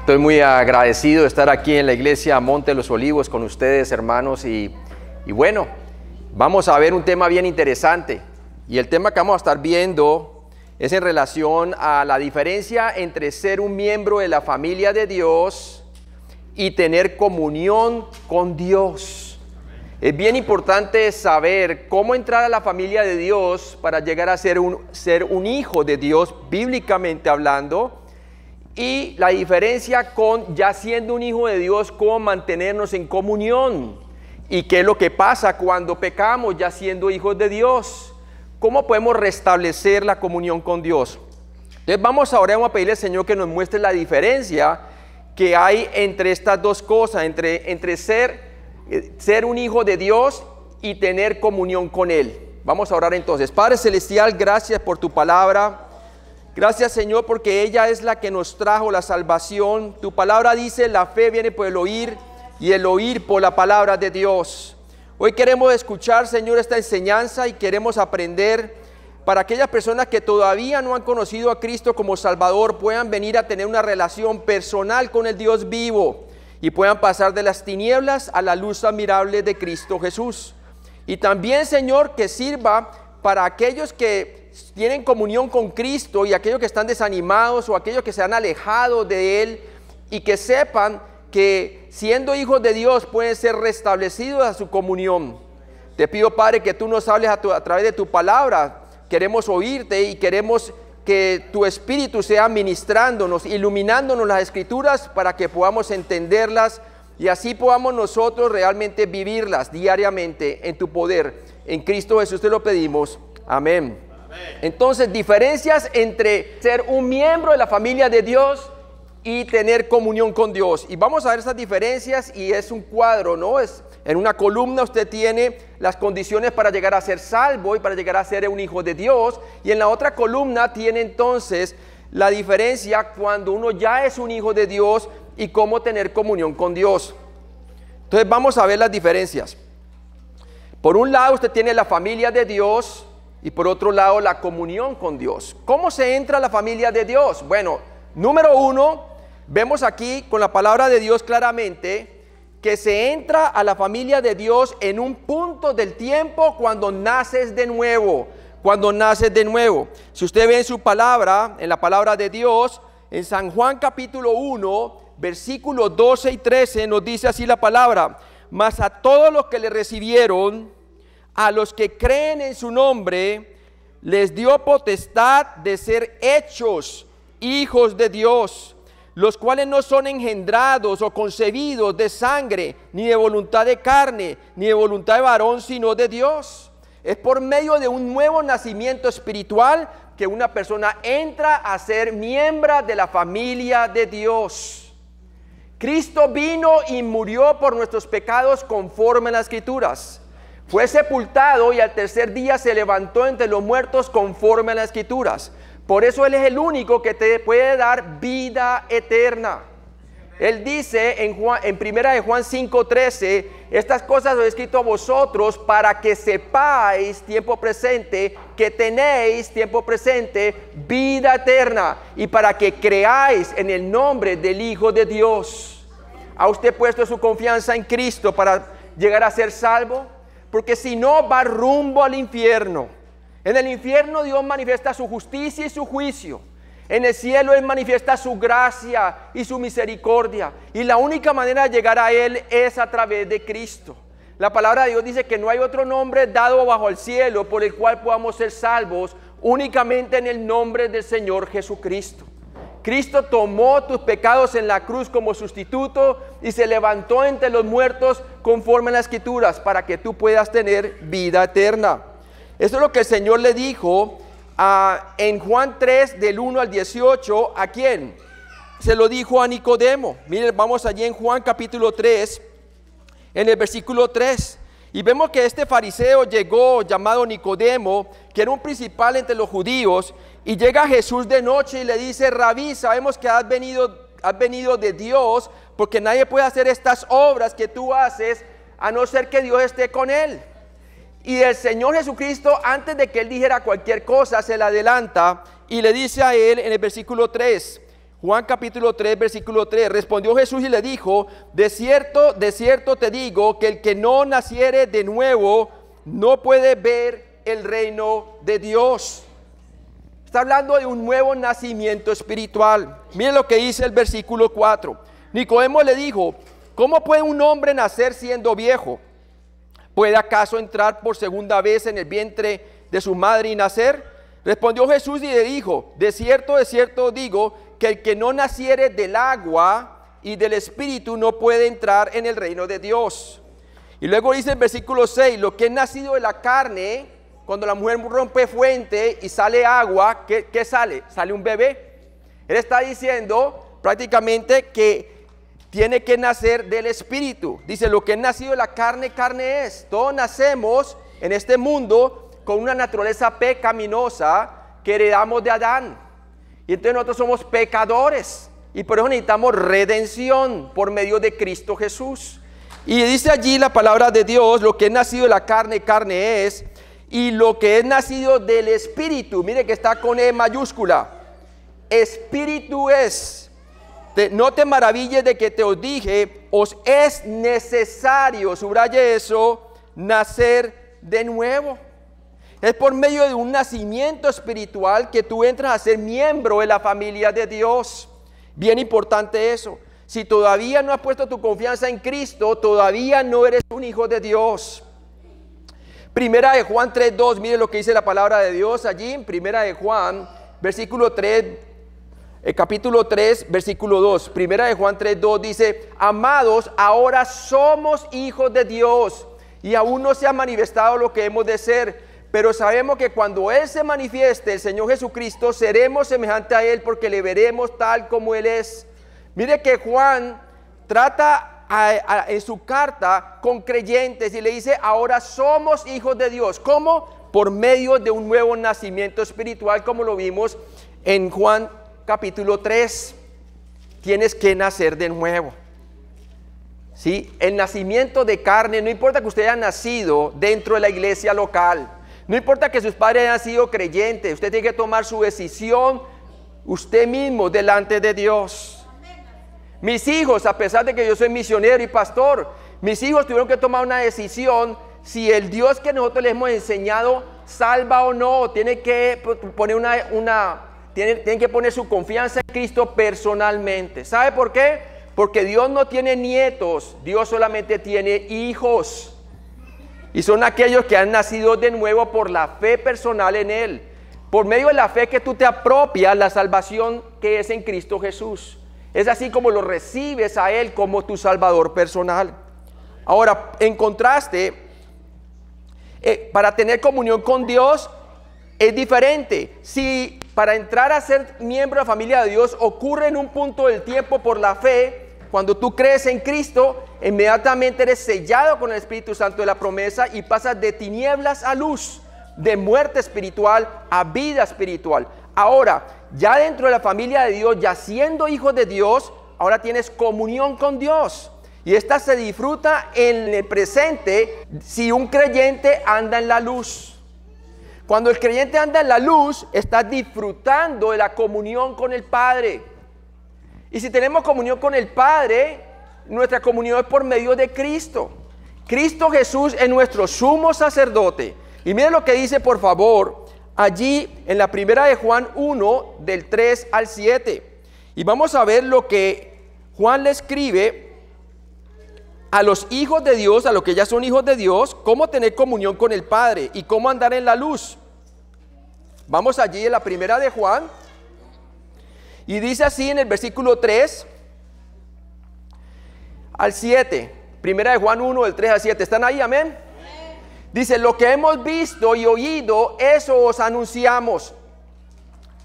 Estoy muy agradecido de estar aquí en la iglesia Monte de los Olivos con ustedes, hermanos, y bueno, vamos a ver un tema bien interesante. Y el tema que vamos a estar viendo es en relación a la diferencia entre ser un miembro de la familia de Dios y tener comunión con Dios. Es bien importante saber cómo entrar a la familia de Dios para llegar a ser un hijo de Dios, bíblicamente hablando, y la diferencia con ya siendo un hijo de Dios, cómo mantenernos en comunión y qué es lo que pasa cuando pecamos ya siendo hijos de Dios, cómo podemos restablecer la comunión con Dios. Entonces vamos ahora a pedirle al Señor que nos muestre la diferencia que hay entre estas dos cosas, entre ser un hijo de Dios y tener comunión con Él. Vamos a orar entonces. Padre Celestial, gracias por tu palabra. Gracias, Señor, porque ella es la que nos trajo la salvación. Tu palabra dice, la fe viene por el oír y el oír por la palabra de Dios. Hoy queremos escuchar, Señor, esta enseñanza y queremos aprender para aquellas personas que todavía no han conocido a Cristo como Salvador, puedan venir a tener una relación personal con el Dios vivo y puedan pasar de las tinieblas a la luz admirable de Cristo Jesús. Y también, Señor, que sirva para aquellos que tienen comunión con Cristo y aquellos que están desanimados o aquellos que se han alejado de Él y que sepan que siendo hijos de Dios pueden ser restablecidos a su comunión. Te pido, Padre, que tú nos hables a través de tu palabra. Queremos oírte y queremos que tu Espíritu sea ministrándonos, iluminándonos las Escrituras para que podamos entenderlas y así podamos nosotros realmente vivirlas diariamente en tu poder. En Cristo Jesús te lo pedimos. Amén. Entonces, diferencias entre ser un miembro de la familia de Dios y tener comunión con Dios. Y vamos a ver esas diferencias y es un cuadro, ¿no? En una columna usted tiene las condiciones para llegar a ser salvo y para llegar a ser un hijo de Dios. Y en la otra columna tiene entonces la diferencia cuando uno ya es un hijo de Dios y cómo tener comunión con Dios. Entonces vamos a ver las diferencias. Por un lado usted tiene la familia de Dios y por otro lado la comunión con Dios. ¿Cómo se entra a la familia de Dios? Bueno, número uno, vemos aquí con la palabra de Dios claramente que se entra a la familia de Dios en un punto del tiempo cuando naces de nuevo. Cuando naces de nuevo. Si usted ve en su palabra, en la palabra de Dios, en San Juan capítulo 1, versículos 12 y 13, nos dice así la palabra: mas a todos los que le recibieron, a los que creen en su nombre, les dio potestad de ser hechos hijos de Dios, los cuales no son engendrados o concebidos de sangre, ni de voluntad de carne, ni de voluntad de varón, sino de Dios. Es por medio de un nuevo nacimiento espiritual que una persona entra a ser miembro de la familia de Dios. Cristo vino y murió por nuestros pecados conforme a las Escrituras. Fue sepultado y al tercer día se levantó entre los muertos conforme a las Escrituras. Por eso Él es el único que te puede dar vida eterna. Él dice en primera de Juan 5:13, estas cosas os he escrito a vosotros para que sepáis tiempo presente, que tenéis tiempo presente vida eterna y para que creáis en el nombre del Hijo de Dios. ¿Ha usted puesto su confianza en Cristo para llegar a ser salvo? Porque si no, va rumbo al infierno. En el infierno Dios manifiesta su justicia y su juicio. En el cielo Él manifiesta su gracia y su misericordia. Y la única manera de llegar a Él es a través de Cristo. La palabra de Dios dice que no hay otro nombre dado bajo el cielo por el cual podamos ser salvos, únicamente en el nombre del Señor Jesucristo. Cristo tomó tus pecados en la cruz como sustituto y se levantó entre los muertos conforme a las Escrituras para que tú puedas tener vida eterna. Eso es lo que el Señor le dijo en Juan 3 del 1 al 18. ¿A quién? Se lo dijo a Nicodemo. Miren, vamos allí en Juan capítulo 3, en el versículo 3. Y vemos que este fariseo llegó, llamado Nicodemo, que era un principal entre los judíos, y llega a Jesús de noche y le dice: Rabí, sabemos que has venido de Dios, porque nadie puede hacer estas obras que tú haces a no ser que Dios esté con él. Y el Señor Jesucristo, antes de que él dijera cualquier cosa, se le adelanta y le dice a él en el versículo 3: Juan capítulo 3, versículo 3. Respondió Jesús y le dijo, de cierto te digo que el que no naciere de nuevo no puede ver el reino de Dios. Está hablando de un nuevo nacimiento espiritual. Miren lo que dice el versículo 4. Nicodemo le dijo, ¿cómo puede un hombre nacer siendo viejo? ¿Puede acaso entrar por segunda vez en el vientre de su madre y nacer? Respondió Jesús y le dijo, de cierto digo, que el que no naciere del agua y del espíritu no puede entrar en el reino de Dios. Y luego dice el versículo 6, lo que es nacido de la carne, cuando la mujer rompe fuente y sale agua, ¿qué sale? Sale un bebé. Él está diciendo prácticamente que tiene que nacer del espíritu. Dice, lo que es nacido de la carne, carne es. Todos nacemos en este mundo con una naturaleza pecaminosa que heredamos de Adán. Y entonces nosotros somos pecadores y por eso necesitamos redención por medio de Cristo Jesús. Y dice allí la palabra de Dios, lo que es nacido de la carne, carne es, y lo que es nacido del espíritu, mire que está con E mayúscula, espíritu es. No te maravilles de que te os dije, os es necesario, subraye eso, nacer de nuevo. Es por medio de un nacimiento espiritual que tú entras a ser miembro de la familia de Dios. Bien importante eso. Si todavía no has puesto tu confianza en Cristo, todavía no eres un hijo de Dios. Primera de Juan 3:2, mire lo que dice la palabra de Dios allí. En Primera de Juan, versículo 3, capítulo 3, versículo 2. Primera de Juan 3:2 dice, amados, ahora somos hijos de Dios y aún no se ha manifestado lo que hemos de ser. Pero sabemos que cuando Él se manifieste, el Señor Jesucristo, seremos semejantes a Él porque le veremos tal como Él es. Mire que Juan trata en su carta con creyentes y le dice, ahora somos hijos de Dios. ¿Cómo? Por medio de un nuevo nacimiento espiritual, como lo vimos en Juan capítulo 3. Tienes que nacer de nuevo. ¿Sí? El nacimiento de carne, no importa que usted haya nacido dentro de la iglesia local. No importa que sus padres hayan sido creyentes, usted tiene que tomar su decisión usted mismo delante de Dios. Mis hijos, a pesar de que yo soy misionero y pastor, mis hijos tuvieron que tomar una decisión si el Dios que nosotros les hemos enseñado salva o no. Tienen que poner tienen que poner su confianza en Cristo personalmente. ¿Sabe por qué? Porque Dios no tiene nietos, Dios solamente tiene hijos. Y son aquellos que han nacido de nuevo por la fe personal en Él. Por medio de la fe que tú te apropias la salvación que es en Cristo Jesús. Es así como lo recibes a Él como tu Salvador personal. Ahora, en contraste, para tener comunión con Dios es diferente. Si para entrar a ser miembro de la familia de Dios ocurre en un punto del tiempo por la fe, cuando tú crees en Cristo, inmediatamente eres sellado con el Espíritu Santo de la promesa y pasas de tinieblas a luz, de muerte espiritual a vida espiritual. Ahora, ya dentro de la familia de Dios, ya siendo hijo de Dios, ahora tienes comunión con Dios. Y esta se disfruta en el presente si un creyente anda en la luz. Cuando el creyente anda en la luz, está disfrutando de la comunión con el Padre. Y si tenemos comunión con el Padre, nuestra comunión es por medio de Cristo. Cristo Jesús es nuestro sumo sacerdote. Y miren lo que dice, por favor, allí en la primera de Juan 1, del 3 al 7. Y vamos a ver lo que Juan le escribe a los hijos de Dios, a los que ya son hijos de Dios, cómo tener comunión con el Padre y cómo andar en la luz. Vamos allí en la primera de Juan. Y dice así en el versículo 3 al 7. Primera de Juan 1, del 3 al 7. ¿Están ahí? Amén. Dice, lo que hemos visto y oído, eso os anunciamos,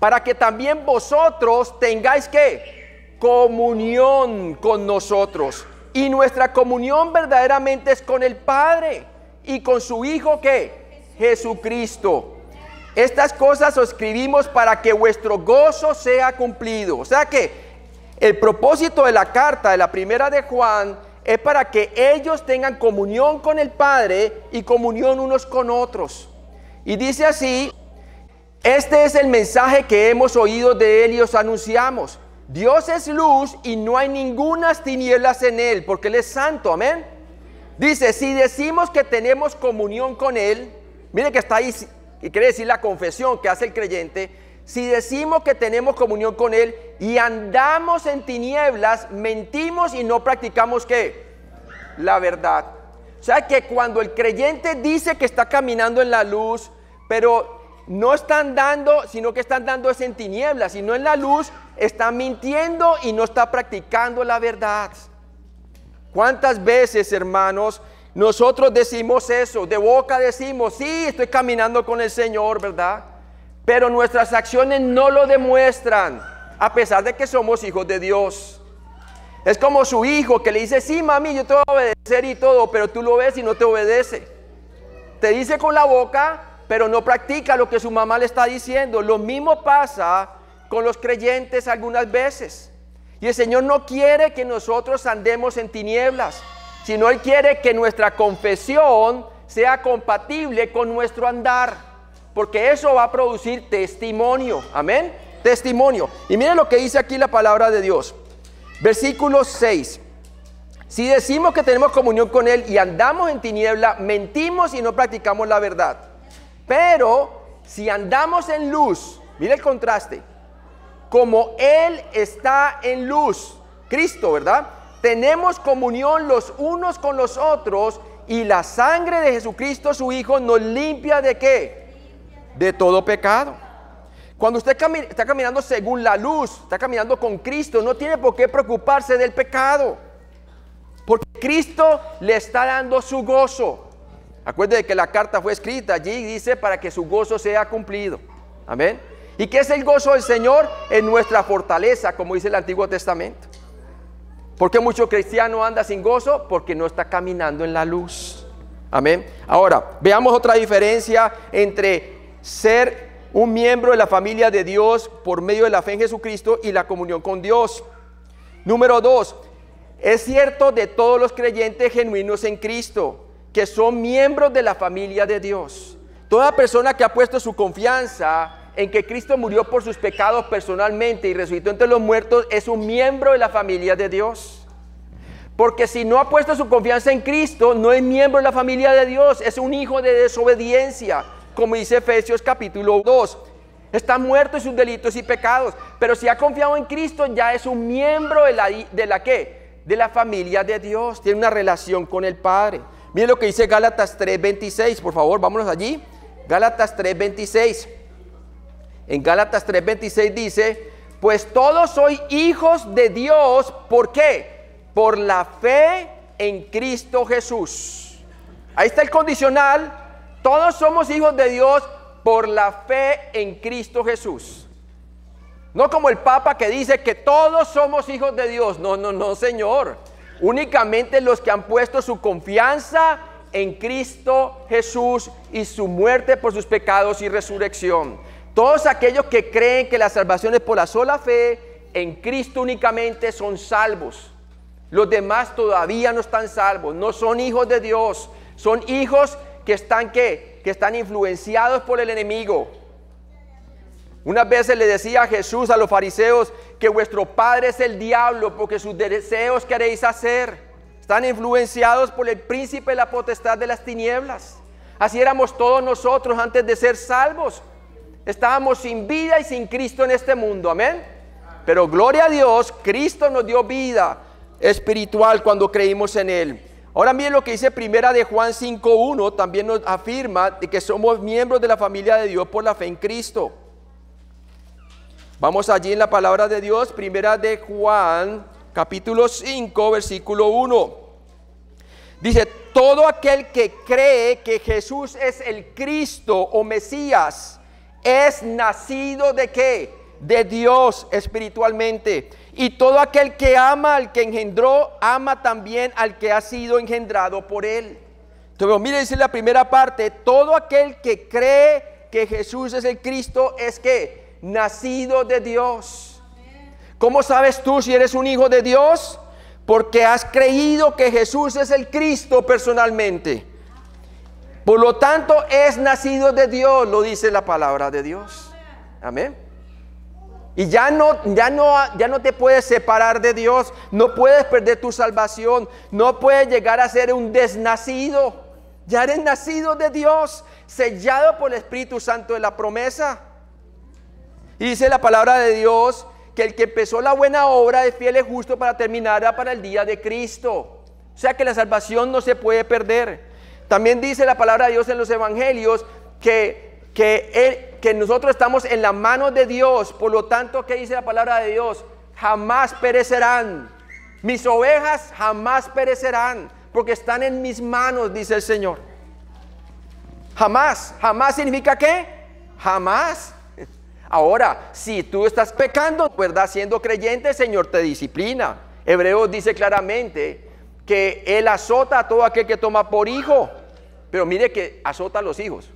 para que también vosotros tengáis ¿qué? Comunión con nosotros. Y nuestra comunión verdaderamente es con el Padre y con su Hijo ¿qué? Jesucristo. Estas cosas os escribimos para que vuestro gozo sea cumplido. O sea que el propósito de la carta de la primera de Juan es para que ellos tengan comunión con el Padre y comunión unos con otros. Y dice así, este es el mensaje que hemos oído de Él y os anunciamos, Dios es luz y no hay ningunas tinieblas en Él, porque Él es santo, amén. Dice, si decimos que tenemos comunión con Él, mire que está ahí, y quiere decir la confesión que hace el creyente. Si decimos que tenemos comunión con Él y andamos en tinieblas, mentimos y no practicamos ¿qué? La verdad. O sea que cuando el creyente dice que está caminando en la luz, pero no está andando, sino que está andando es en tinieblas, y no en la luz, está mintiendo y no está practicando la verdad. ¿Cuántas veces, hermanos, nosotros decimos eso? De boca decimos, sí, estoy caminando con el Señor, ¿verdad? Pero nuestras acciones no lo demuestran, a pesar de que somos hijos de Dios. Es como su hijo que le dice, sí, mami, yo te voy a obedecer y todo, pero tú lo ves y no te obedece. Te dice con la boca, pero no practica lo que su mamá le está diciendo. Lo mismo pasa con los creyentes algunas veces. Y el Señor no quiere que nosotros andemos en tinieblas, sino Él quiere que nuestra confesión sea compatible con nuestro andar, porque eso va a producir testimonio, amén, testimonio. Y miren lo que dice aquí la palabra de Dios, versículo 6. Si decimos que tenemos comunión con Él y andamos en tiniebla, mentimos y no practicamos la verdad. Pero si andamos en luz, mire el contraste, como Él está en luz, Cristo, ¿verdad? Tenemos comunión los unos con los otros, y la sangre de Jesucristo, su Hijo, nos limpia ¿de qué? De todo pecado. Cuando usted está caminando según la luz, está caminando con Cristo, no tiene por qué preocuparse del pecado, porque Cristo le está dando su gozo. Acuérdate que la carta fue escrita allí, dice, para que su gozo sea cumplido. Amén. ¿Y qué es el gozo del Señor? En nuestra fortaleza, como dice el Antiguo Testamento. ¿Por qué mucho cristiano anda sin gozo? Porque no está caminando en la luz. Amén. Ahora, veamos otra diferencia entre ser un miembro de la familia de Dios por medio de la fe en Jesucristo y la comunión con Dios. Número 2, es cierto de todos los creyentes genuinos en Cristo, que son miembros de la familia de Dios. Toda persona que ha puesto su confianza en que Cristo murió por sus pecados personalmente y resucitó entre los muertos es un miembro de la familia de Dios. Porque si no ha puesto su confianza en Cristo, no es miembro de la familia de Dios, es un hijo de desobediencia, como dice Efesios capítulo 2. Está muerto en sus delitos y pecados, pero si ha confiado en Cristo ya es un miembro de la ¿qué? De la familia de Dios, tiene una relación con el Padre. Miren lo que dice Gálatas 3:26, por favor, vámonos allí. Gálatas 3:26. En Gálatas 3:26 dice, pues todos sois hijos de Dios, ¿por qué? Por la fe en Cristo Jesús. Ahí está el condicional. Todos somos hijos de Dios por la fe en Cristo Jesús. No como el Papa que dice que todos somos hijos de Dios. No, no, no, Señor. Únicamente los que han puesto su confianza en Cristo Jesús y su muerte por sus pecados y resurrección. Todos aquellos que creen que la salvación es por la sola fe en Cristo únicamente son salvos. Los demás todavía no están salvos, no son hijos de Dios, son hijos que están ¿qué? Que están influenciados por el enemigo. Unas veces le decía a Jesús a los fariseos que vuestro padre es el diablo porque sus deseos queréis hacer. Están influenciados por el príncipe de la potestad de las tinieblas. Así éramos todos nosotros antes de ser salvos. Estábamos sin vida y sin Cristo en este mundo, amén. Pero gloria a Dios, Cristo nos dio vida espiritual cuando creímos en Él. Ahora miren lo que dice primera de Juan 5:1, también nos afirma de que somos miembros de la familia de Dios por la fe en Cristo. Vamos allí en la palabra de Dios, primera de Juan, capítulo 5, versículo 1. Dice, todo aquel que cree que Jesús es el Cristo o Mesías, es nacido ¿de qué? De Dios espiritualmente. Y todo aquel que ama al que engendró, ama también al que ha sido engendrado por él. Entonces, mire, dice la primera parte, todo aquel que cree que Jesús es el Cristo, es que nacido de Dios. ¿Cómo sabes tú si eres un hijo de Dios? Porque has creído que Jesús es el Cristo personalmente. Por lo tanto, es nacido de Dios, lo dice la palabra de Dios. Amén. Y ya no te puedes separar de Dios, no puedes perder tu salvación, no puedes llegar a ser un desnacido. Ya eres nacido de Dios, sellado por el Espíritu Santo de la promesa. Y dice la palabra de Dios que el que empezó la buena obra es fiel y justo para terminarla para el día de Cristo. O sea que la salvación no se puede perder. También dice la palabra de Dios en los evangelios que nosotros estamos en la mano de Dios. Por lo tanto, ¿qué dice la palabra de Dios? Jamás perecerán. Mis ovejas jamás perecerán, porque están en mis manos, dice el Señor. Jamás. ¿Jamás significa qué? Jamás. Ahora, si tú estás pecando, ¿verdad? Siendo creyente, el Señor te disciplina. Hebreos dice claramente que Él azota a todo aquel que toma por hijo. Pero mire que azota a los hijos.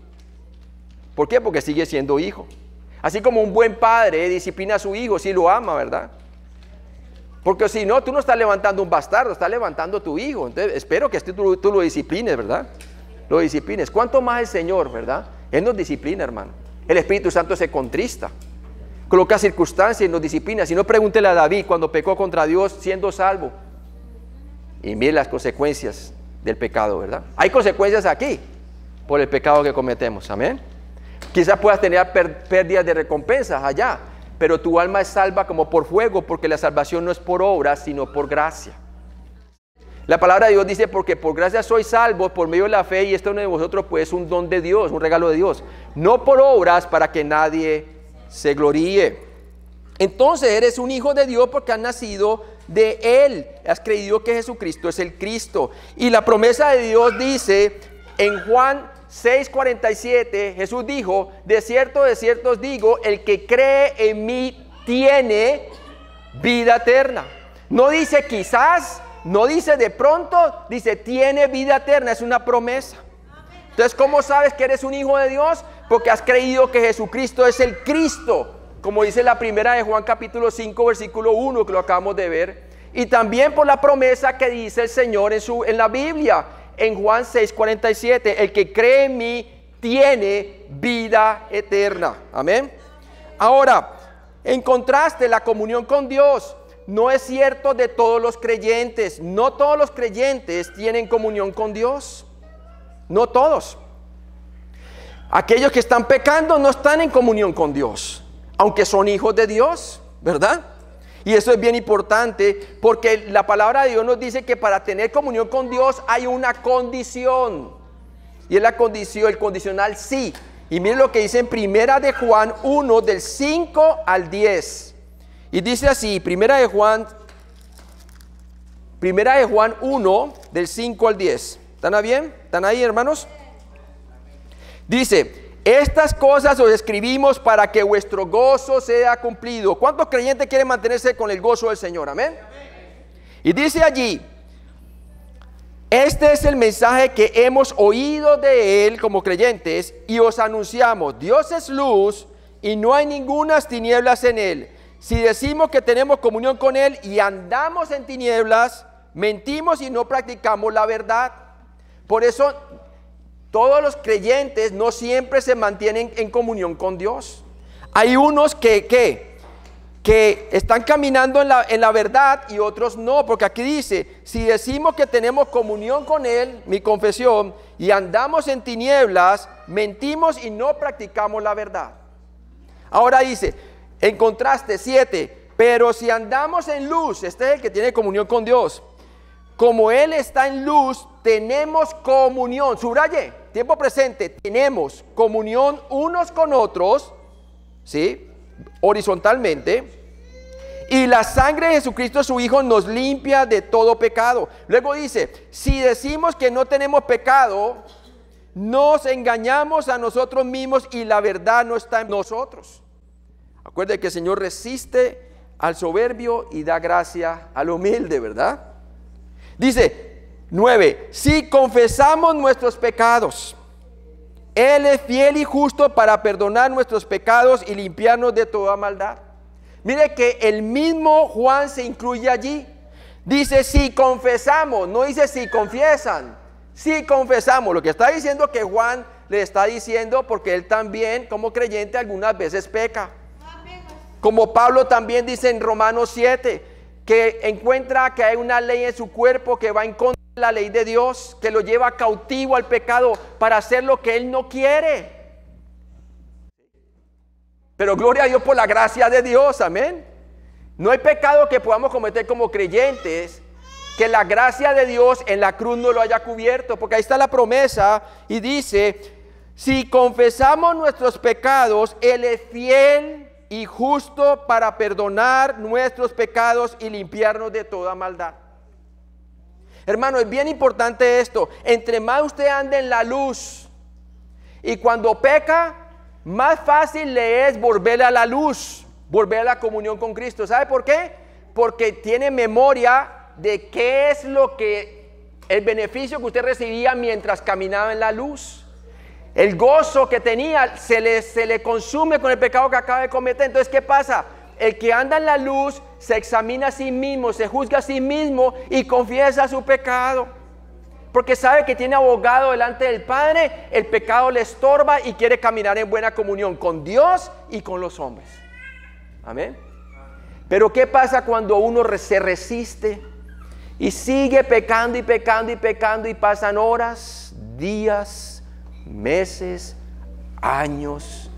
¿Por qué? Porque sigue siendo hijo. Así como un buen padre disciplina a su hijo si lo ama, ¿verdad? Porque si no, tú no estás levantando un bastardo, estás levantando a tu hijo. Entonces, espero que tú lo disciplines, ¿verdad? Lo disciplines. ¿Cuánto más el Señor, verdad? Él nos disciplina, hermano. El Espíritu Santo se contrista, coloca circunstancias y nos disciplina. Si no, pregúntele a David cuando pecó contra Dios siendo salvo. Y mire las consecuencias del pecado, ¿verdad? Hay consecuencias aquí por el pecado que cometemos, amén. Quizás puedas tener pérdidas de recompensas allá, pero tu alma es salva como por fuego, porque la salvación no es por obras, sino por gracia. La palabra de Dios dice, porque por gracia sois salvos por medio de la fe, y esto no de vosotros pues es un don de Dios, un regalo de Dios, no por obras para que nadie se gloríe. Entonces eres un hijo de Dios porque has nacido de Él, has creído que Jesucristo es el Cristo. Y la promesa de Dios dice en Juan 6:47, Jesús dijo, de cierto os digo, el que cree en mí tiene vida eterna. No dice quizás, no dice de pronto, dice tiene vida eterna, es una promesa. Entonces, ¿cómo sabes que eres un hijo de Dios? Porque has creído que Jesucristo es el Cristo, como dice la primera de Juan capítulo 5 versículo 1, que lo acabamos de ver. Y también por la promesa que dice el Señor en la Biblia, en Juan 6:47, el que cree en mí tiene vida eterna. Amén. Ahora, en contraste, la comunión con Dios no es cierto de todos los creyentes. No todos los creyentes tienen comunión con Dios. No todos. Aquellos que están pecando no están en comunión con Dios, aunque son hijos de Dios, ¿verdad? Y eso es bien importante, porque la palabra de Dios nos dice que para tener comunión con Dios hay una condición. Y es la condición, el condicional sí. Y miren lo que dice en Primera de Juan 1, del 5 al 10. Y dice así, Primera de Juan 1, del 5 al 10. ¿Están bien? ¿Están ahí, hermanos? Dice, estas cosas os escribimos para que vuestro gozo sea cumplido. ¿Cuántos creyentes quieren mantenerse con el gozo del Señor? Amén. Y dice allí, este es el mensaje que hemos oído de Él como creyentes y os anunciamos. Dios es luz y no hay ningunas tinieblas en Él. Si decimos que tenemos comunión con Él y andamos en tinieblas, mentimos y no practicamos la verdad. Por eso todos los creyentes no siempre se mantienen en comunión con Dios. Hay unos que están caminando en la verdad y otros no, porque aquí dice, si decimos que tenemos comunión con Él, mi confesión, y andamos en tinieblas, mentimos y no practicamos la verdad. Ahora dice, en contraste 7, pero si andamos en luz, este es el que tiene comunión con Dios, como Él está en luz, tenemos comunión, subraye, tiempo presente, tenemos comunión unos con otros, ¿sí? Horizontalmente, y la sangre de Jesucristo su Hijo nos limpia de todo pecado. Luego dice, si decimos que no tenemos pecado, nos engañamos a nosotros mismos y la verdad no está en nosotros. Acuérdense que el Señor resiste al soberbio y da gracia al humilde, ¿verdad? Dice 9, si confesamos nuestros pecados, Él es fiel y justo para perdonar nuestros pecados y limpiarnos de toda maldad. Mire que el mismo Juan se incluye allí. Dice si confesamos, no dice si confiesan. Si confesamos, lo que está diciendo que Juan le está diciendo porque él también como creyente algunas veces peca. Como Pablo también dice en Romanos 7, que encuentra que hay una ley en su cuerpo que va en contra de la ley de Dios, que lo lleva cautivo al pecado para hacer lo que él no quiere. Pero gloria a Dios por la gracia de Dios, amén. No hay pecado que podamos cometer como creyentes que la gracia de Dios en la cruz no lo haya cubierto, porque ahí está la promesa y dice: si confesamos nuestros pecados, Él es fiel y justo para perdonar nuestros pecados y limpiarnos de toda maldad. Hermano, es bien importante esto. Entre más usted ande en la luz y cuando peca, más fácil le es volver a la luz, volver a la comunión con Cristo. ¿Sabe por qué? Porque tiene memoria de qué es el beneficio que usted recibía mientras caminaba en la luz. El gozo que tenía se le consume con el pecado que acaba de cometer. Entonces, ¿qué pasa? El que anda en la luz se examina a sí mismo, se juzga a sí mismo y confiesa su pecado. Porque sabe que tiene abogado delante del Padre, el pecado le estorba y quiere caminar en buena comunión con Dios y con los hombres. Amén. Pero ¿qué pasa cuando uno se resiste y sigue pecando y pecando y pecando y pasan horas, días, meses, años?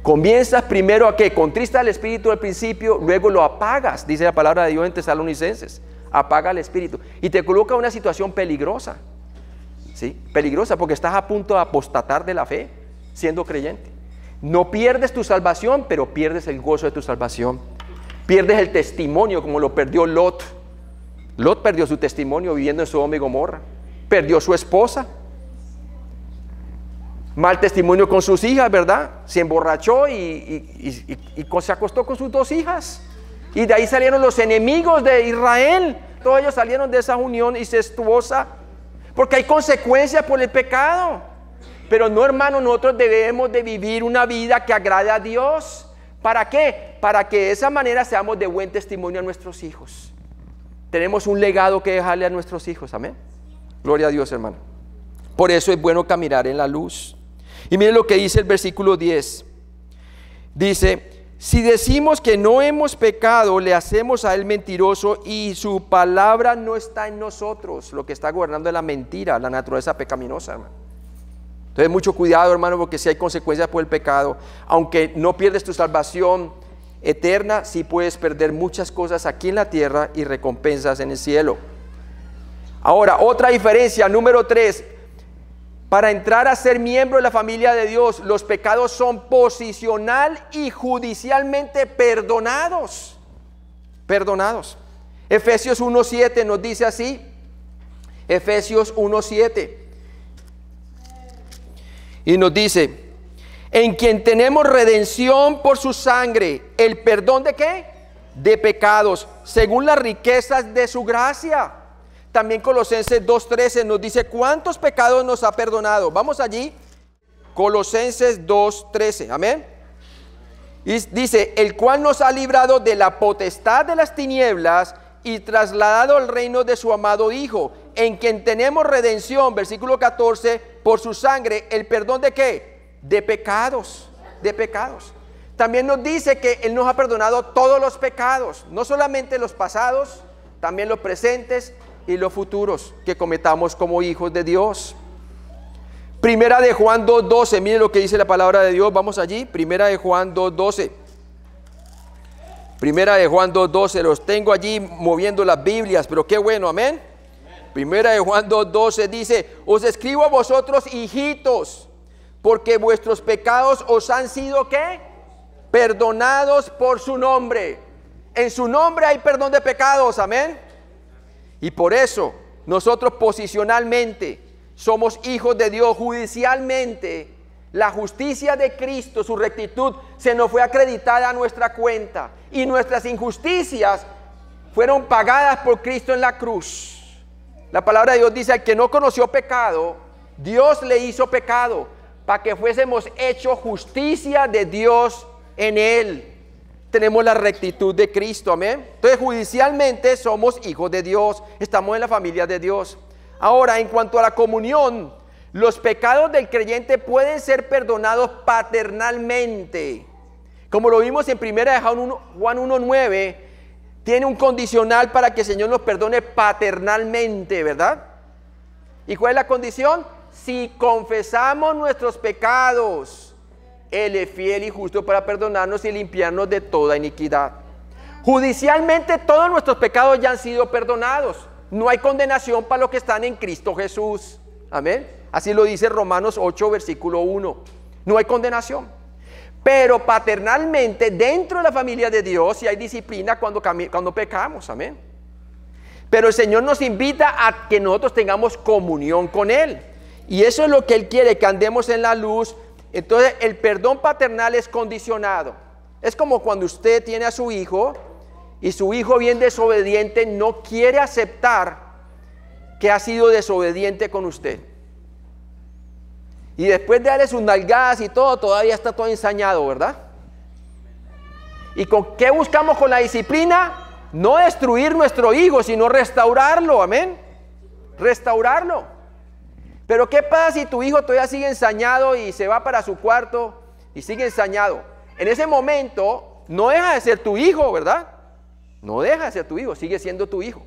Comienzas primero a ¿qué? Contrista el espíritu al principio, luego lo apagas, dice la palabra de Dios en Tesalonicenses. Apaga el espíritu y te coloca en una situación peligrosa, ¿sí? Peligrosa porque estás a punto de apostatar de la fe siendo creyente. No pierdes tu salvación, pero pierdes el gozo de tu salvación. Pierdes el testimonio como lo perdió Lot. Lot perdió su testimonio viviendo en Sodoma y Gomorra. Perdió su esposa. Mal testimonio con sus hijas, ¿verdad? Se emborrachó y se acostó con sus 2 hijas. Y de ahí salieron los enemigos de Israel. Todos ellos salieron de esa unión incestuosa. Porque hay consecuencias por el pecado. Pero no, hermano, nosotros debemos de vivir una vida que agrade a Dios. ¿Para qué? Para que de esa manera seamos de buen testimonio a nuestros hijos. Tenemos un legado que dejarle a nuestros hijos, amén. Gloria a Dios, hermano. Por eso es bueno caminar en la luz. Y miren lo que dice el versículo 10. Dice: si decimos que no hemos pecado, le hacemos a él mentiroso y su palabra no está en nosotros. Lo que está gobernando es la mentira, la naturaleza pecaminosa, hermano. Entonces mucho cuidado, hermano, porque si hay consecuencias por el pecado, aunque no pierdes tu salvación eterna, sí puedes perder muchas cosas aquí en la tierra y recompensas en el cielo. Ahora, otra diferencia, número 3. Para entrar a ser miembro de la familia de Dios, los pecados son posicional y judicialmente perdonados. Perdonados. Efesios 1:7 nos dice así. Efesios 1:7. Y nos dice: en quien tenemos redención por su sangre, el perdón ¿de qué? De pecados, según las riquezas de su gracia. También Colosenses 2:13 nos dice cuántos pecados nos ha perdonado. Vamos allí, Colosenses 2:13, amén. Y dice: el cual nos ha librado de la potestad de las tinieblas y trasladado al reino de su amado Hijo, en quien tenemos redención, versículo 14, por su sangre, el perdón ¿de qué? De pecados, de pecados. También nos dice que Él nos ha perdonado todos los pecados, no solamente los pasados, también los presentes y los futuros que cometamos como hijos de Dios. Primera de Juan 2:12, miren lo que dice la palabra de Dios. Vamos allí, Primera de Juan 2:12. Primera de Juan 2:12, los tengo allí moviendo las Biblias, pero qué bueno, amén. Primera de Juan 2:12 dice: os escribo a vosotros, hijitos, porque vuestros pecados os han sido ¿qué? Perdonados por su nombre. En su nombre hay perdón de pecados, amén. Y por eso nosotros posicionalmente somos hijos de Dios. Judicialmente la justicia de Cristo, su rectitud, se nos fue acreditada a nuestra cuenta. Y nuestras injusticias fueron pagadas por Cristo en la cruz. La palabra de Dios dice: al que no conoció pecado, Dios le hizo pecado, para que fuésemos hechos justicia de Dios en él. Tenemos la rectitud de Cristo, amén. Entonces judicialmente somos hijos de Dios, estamos en la familia de Dios. Ahora, en cuanto a la comunión, los pecados del creyente pueden ser perdonados paternalmente, Como lo vimos en 1 Juan 1:9, tiene un condicional para que el Señor nos perdone paternalmente, ¿verdad? ¿Y cuál es la condición? Si confesamos nuestros pecados, Él es fiel y justo para perdonarnos y limpiarnos de toda iniquidad. Judicialmente todos nuestros pecados ya han sido perdonados. No hay condenación para los que están en Cristo Jesús. Amén. Así lo dice Romanos 8, versículo 1. No hay condenación. Pero paternalmente, dentro de la familia de Dios, sí hay disciplina cuando pecamos. Amén. Pero el Señor nos invita a que nosotros tengamos comunión con Él. Y eso es lo que Él quiere, que andemos en la luz. Entonces, el perdón paternal es condicionado. Es como cuando usted tiene a su hijo y su hijo bien desobediente no quiere aceptar que ha sido desobediente con usted. Y después de darle sus nalgadas y todo, todavía está todo ensañado, ¿verdad? ¿Y con qué buscamos con la disciplina? No destruir nuestro hijo, sino restaurarlo, amén. Restaurarlo. Pero ¿qué pasa si tu hijo todavía sigue ensañado y se va para su cuarto y sigue ensañado? En ese momento no deja de ser tu hijo, ¿verdad? No deja de ser tu hijo, sigue siendo tu hijo.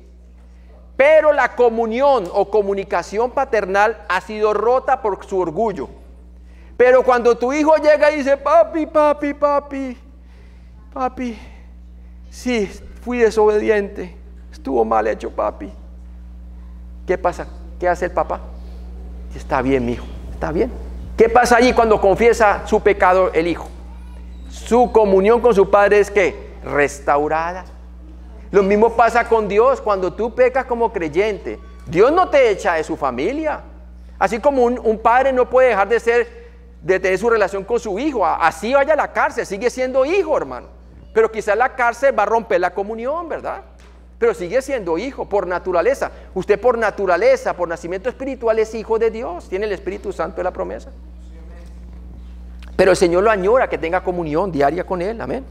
Pero la comunión o comunicación paternal ha sido rota por su orgullo. Pero cuando tu hijo llega y dice, papi, papi, papi, papi, sí, fui desobediente, estuvo mal hecho, papi. ¿Qué pasa? ¿Qué hace el papá? Está bien, mi hijo, está bien. ¿Qué pasa allí cuando confiesa su pecado el hijo? Su comunión con su padre es ¿qué? Restaurada. Lo mismo pasa con Dios. Cuando tú pecas como creyente, Dios no te echa de su familia. Así como un padre no puede dejar de tener su relación con su hijo, así vaya a la cárcel, sigue siendo hijo, hermano. Pero quizás la cárcel va a romper la comunión, ¿verdad? Pero sigue siendo hijo por naturaleza. Usted por naturaleza, por nacimiento espiritual es hijo de Dios, tiene el Espíritu Santo de la promesa. Pero el Señor lo añora, que tenga comunión diaria con Él, amén.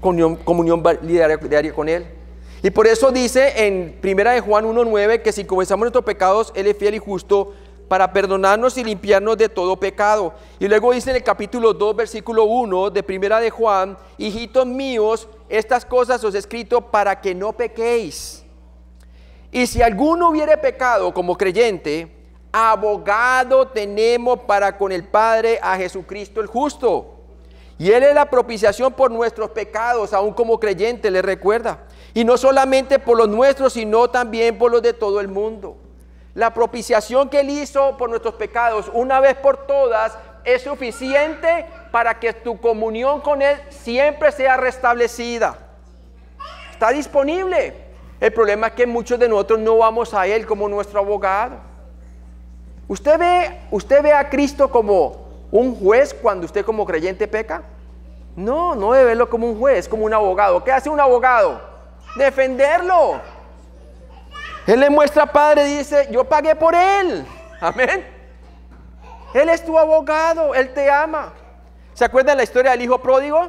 Comunión diaria con Él. Y por eso dice en 1 Juan 1:9 que si confesamos nuestros pecados, Él es fiel y justo para perdonarnos y limpiarnos de todo pecado. Y luego dice en el capítulo 2, versículo 1 de 1 Juan, hijitos míos, estas cosas os he escrito para que no pequéis. Y si alguno hubiere pecado como creyente, abogado tenemos para con el Padre a Jesucristo el justo. Y Él es la propiciación por nuestros pecados, aún como creyente, le recuerda. Y no solamente por los nuestros, sino también por los de todo el mundo. La propiciación que Él hizo por nuestros pecados, una vez por todas, es suficiente para que tu comunión con Él siempre sea restablecida. Está disponible. El problema es que muchos de nosotros no vamos a Él como nuestro abogado. ¿Usted ve a Cristo como un juez cuando usted como creyente peca? No, no debe verlo como un juez, como un abogado. ¿Qué hace un abogado? Defenderlo. Él le muestra, Padre, dice, yo pagué por él. Amén. Él es tu abogado, Él te ama. ¿Se acuerdan la historia del hijo pródigo?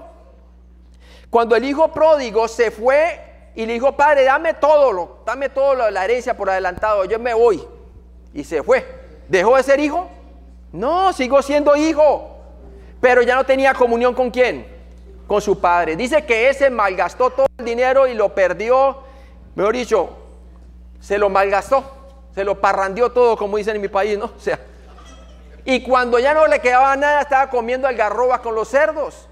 Cuando el hijo pródigo se fue y le dijo, Padre, dame todo la herencia por adelantado, yo me voy. Y se fue. ¿Dejó de ser hijo? No, siguió siendo hijo. Pero ya no tenía comunión ¿con quién? Con su padre. Dice que ese malgastó todo el dinero y lo perdió. Mejor dicho, se lo malgastó, se lo parrandió todo, como dicen en mi país, ¿no? O sea, y cuando ya no le quedaba nada, estaba comiendo algarrobas con los cerdos.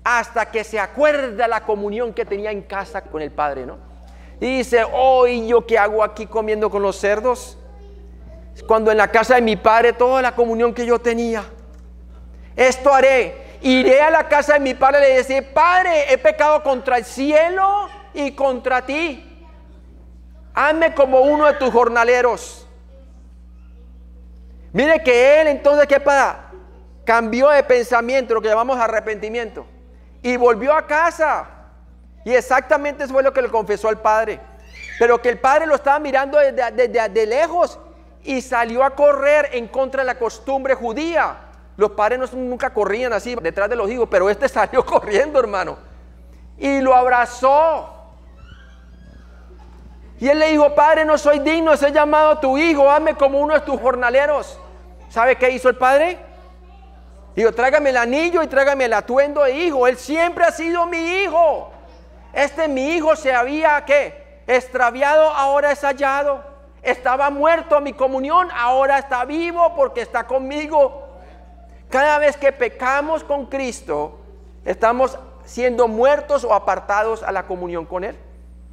Hasta que se acuerda la comunión que tenía en casa con el padre, ¿no? Y dice, ¿y yo qué hago aquí comiendo con los cerdos? Cuando en la casa de mi padre toda la comunión que yo tenía. Esto haré. Iré a la casa de mi padre y le diré, Padre, he pecado contra el cielo y contra ti. Hazme como uno de tus jornaleros. Mire que él entonces, ¿qué pasa? Cambió de pensamiento, lo que llamamos arrepentimiento. Y volvió a casa. Y exactamente eso fue lo que le confesó al padre. Pero que el padre lo estaba mirando de lejos y salió a correr en contra de la costumbre judía. Los padres nunca corrían así detrás de los hijos, pero este salió corriendo, hermano. Y lo abrazó. Y él le dijo, Padre, no soy digno de ser llamado tu hijo, hazme como uno de tus jornaleros. ¿Sabe qué hizo el padre? Digo, tráigame el anillo y tráigame el atuendo de hijo. Él siempre ha sido mi hijo. Mi hijo se había, ¿qué? Extraviado, ahora es hallado. Estaba muerto a mi comunión, ahora está vivo porque está conmigo. Cada vez que pecamos con Cristo, estamos siendo muertos o apartados a la comunión con Él.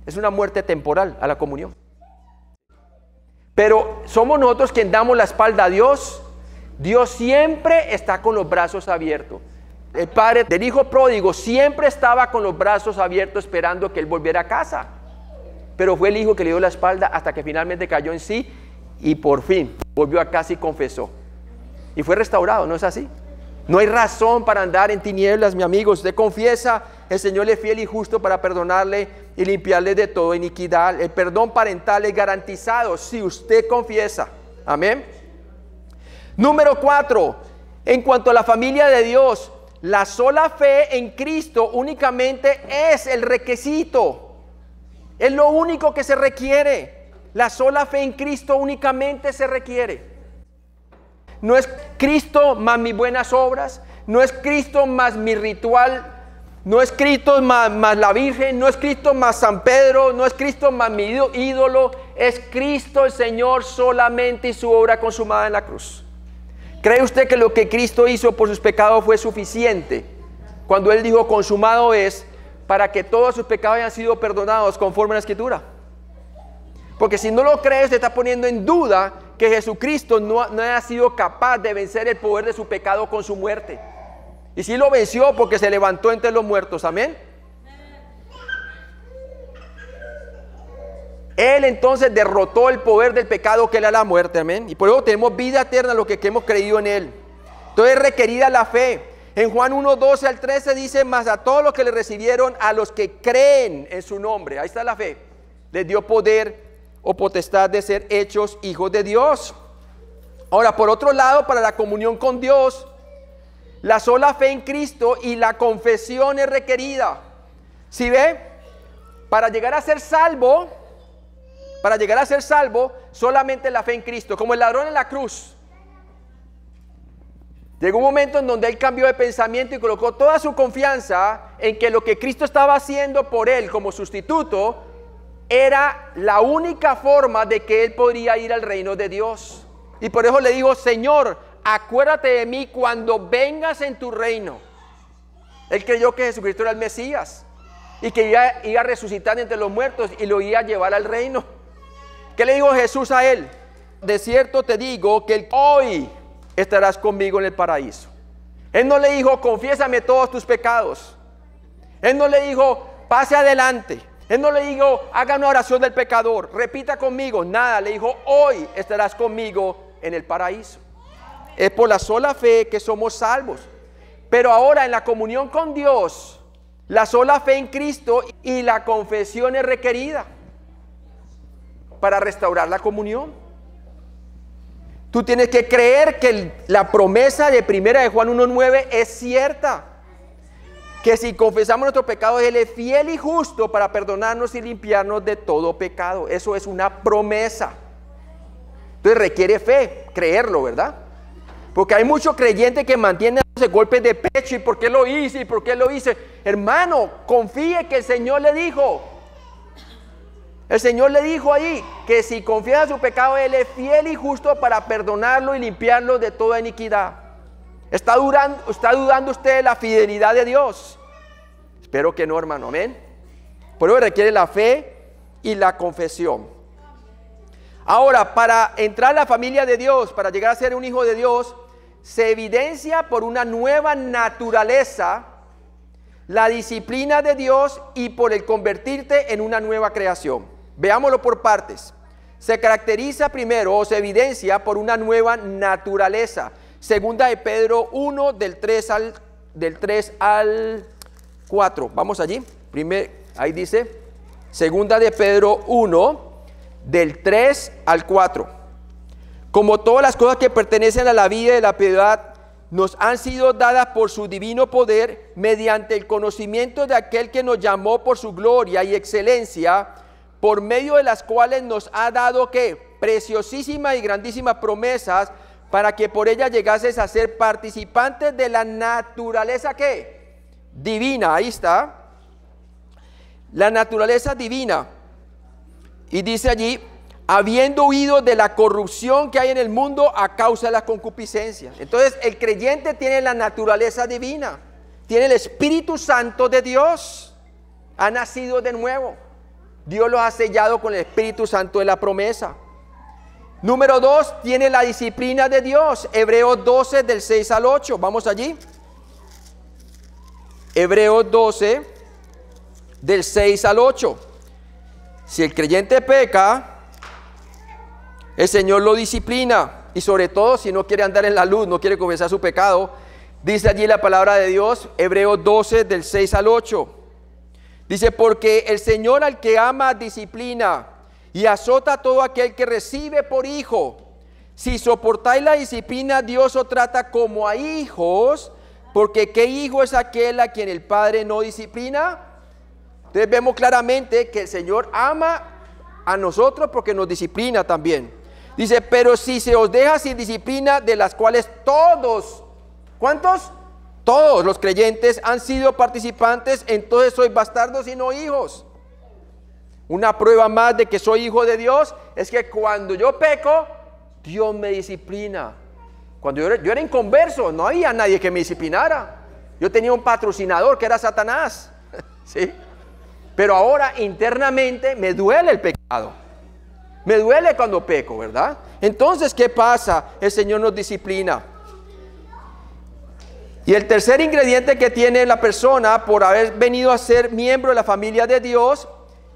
Es una muerte temporal a la comunión. Pero somos nosotros quien damos la espalda a Dios. Dios siempre está con los brazos abiertos. El padre del hijo pródigo siempre estaba con los brazos abiertos esperando que él volviera a casa. Pero fue el hijo que le dio la espalda hasta que finalmente cayó en sí y por fin volvió a casa y confesó. Y fue restaurado, ¿no es así? No hay razón para andar en tinieblas, mi amigo. Usted confiesa, el Señor es fiel y justo para perdonarle y limpiarle de toda iniquidad. El perdón parental es garantizado si usted confiesa. Amén. Número 4, en cuanto a la familia de Dios, la sola fe en Cristo únicamente es el requisito. Es lo único que se requiere. La sola fe en Cristo únicamente se requiere. No es Cristo más mis buenas obras, no es Cristo más mi ritual, no es Cristo más la Virgen, no es Cristo más San Pedro, no es Cristo más mi ídolo, es Cristo el Señor solamente y su obra consumada en la cruz. ¿Cree usted que lo que Cristo hizo por sus pecados fue suficiente? Cuando Él dijo consumado es, para que todos sus pecados hayan sido perdonados conforme a la Escritura. Porque si no lo cree, usted está poniendo en duda que Jesucristo no haya sido capaz de vencer el poder de su pecado con su muerte. Y sí lo venció porque se levantó entre los muertos, amén. Él entonces derrotó el poder del pecado que era la muerte, amén. Y por eso tenemos vida eterna los que hemos creído en Él. Entonces es requerida la fe. En Juan 1, 12 al 13 dice, mas a todos los que le recibieron, a los que creen en su nombre, ahí está la fe, les dio poder o potestad de ser hechos hijos de Dios. Ahora, por otro lado, para la comunión con Dios, la sola fe en Cristo y la confesión es requerida. ¿Sí ve? Para llegar a ser salvo, solamente la fe en Cristo, como el ladrón en la cruz. Llegó un momento en donde él cambió de pensamiento y colocó toda su confianza en que lo que Cristo estaba haciendo por él como sustituto era la única forma de que él podría ir al reino de Dios. Y por eso le digo, Señor, acuérdate de mí cuando vengas en tu reino. Él creyó que Jesucristo era el Mesías y que iba a resucitar entre los muertos y lo iba a llevar al reino. ¿Qué le dijo Jesús a él? De cierto te digo que hoy estarás conmigo en el paraíso. Él no le dijo, confiésame todos tus pecados. Él no le dijo, pase adelante. Él no le dijo, haga una oración del pecador, repita conmigo. Nada, le dijo, hoy estarás conmigo en el paraíso. Es por la sola fe que somos salvos. Pero ahora en la comunión con Dios, la sola fe en Cristo y la confesión es requerida para restaurar la comunión. Tú tienes que creer que la promesa de 1 de Juan 1:9 es cierta. Que si confesamos nuestros pecados, Él es fiel y justo para perdonarnos y limpiarnos de todo pecado. Eso es una promesa. Entonces requiere fe, creerlo, ¿verdad? Porque hay muchos creyentes que mantienen golpes de pecho. ¿Y por qué lo hice? ¿Y por qué lo hice? Hermano, confíe que el Señor le dijo. El Señor le dijo ahí que si confiesa su pecado, Él es fiel y justo para perdonarlo y limpiarlo de toda iniquidad. ¿Está dudando usted de la fidelidad de Dios? Espero que no, hermano, amén. Por eso requiere la fe y la confesión. Ahora, para entrar a la familia de Dios, para llegar a ser un hijo de Dios, se evidencia por una nueva naturaleza, la disciplina de Dios y por el convertirte en una nueva creación. Veámoslo por partes. Se caracteriza primero o se evidencia por una nueva naturaleza. Segunda de Pedro 1 del 3 al 4. Vamos allí. Ahí dice. Segunda de Pedro 1 del 3 al 4. Como todas las cosas que pertenecen a la vida y la piedad nos han sido dadas por su divino poder mediante el conocimiento de aquel que nos llamó por su gloria y excelencia, por medio de las cuales nos ha dado ¿qué? Preciosísimas y grandísimas promesas, para que por ella llegases a ser participantes de la naturaleza, ¿qué? Divina, ahí está. La naturaleza divina. Y dice allí, habiendo huido de la corrupción que hay en el mundo a causa de la concupiscencia. Entonces, el creyente tiene la naturaleza divina, tiene el Espíritu Santo de Dios, ha nacido de nuevo. Dios los ha sellado con el Espíritu Santo de la promesa. Número 2, tiene la disciplina de Dios. Hebreos 12, del 6 al 8. Vamos allí. Hebreos 12, del 6 al 8. Si el creyente peca, el Señor lo disciplina. Y sobre todo, si no quiere andar en la luz, no quiere confesar su pecado, dice allí la palabra de Dios, Hebreos 12, del 6 al 8. Dice, porque el Señor al que ama disciplina y azota a todo aquel que recibe por hijo. Si soportáis la disciplina, Dios os trata como a hijos, porque ¿qué hijo es aquel a quien el Padre no disciplina? Entonces vemos claramente que el Señor ama a nosotros porque nos disciplina también. Dice, pero si se os deja sin disciplina, de las cuales todos, ¿cuántos? Todos los creyentes han sido participantes, entonces sois bastardos y no hijos. Una prueba más de que soy hijo de Dios es que cuando yo peco, Dios me disciplina. Cuando yo era inconverso, no había nadie que me disciplinara. Yo tenía un patrocinador que era Satanás. ¿Sí? Pero ahora internamente me duele el pecado. Me duele cuando peco, ¿verdad? Entonces, ¿qué pasa? El Señor nos disciplina. Y el tercer ingrediente que tiene la persona por haber venido a ser miembro de la familia de Dios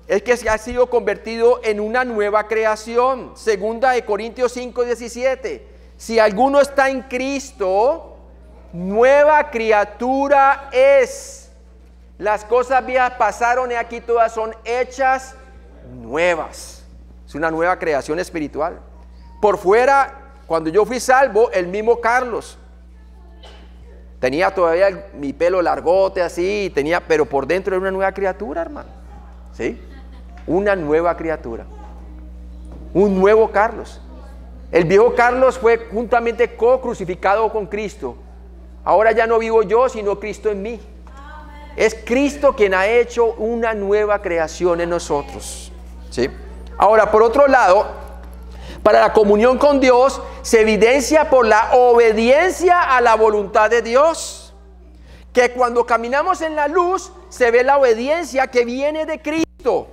es que se ha sido convertido en una nueva creación. Segunda de Corintios 5, 17. Si alguno está en Cristo, nueva criatura es. Las cosas viejas pasaron y aquí todas son hechas nuevas. Es una nueva creación espiritual. Por fuera, cuando yo fui salvo, el mismo Carlos. Tenía todavía mi pelo largote así, pero por dentro era una nueva criatura, hermano. ¿Sí? Una nueva criatura. Un nuevo Carlos. El viejo Carlos fue juntamente co-crucificado con Cristo. Ahora ya no vivo yo, sino Cristo en mí. Es Cristo quien ha hecho una nueva creación en nosotros. ¿Sí? Ahora, por otro lado, para la comunión con Dios se evidencia por la obediencia a la voluntad de Dios. Que cuando caminamos en la luz se ve la obediencia que viene de Cristo.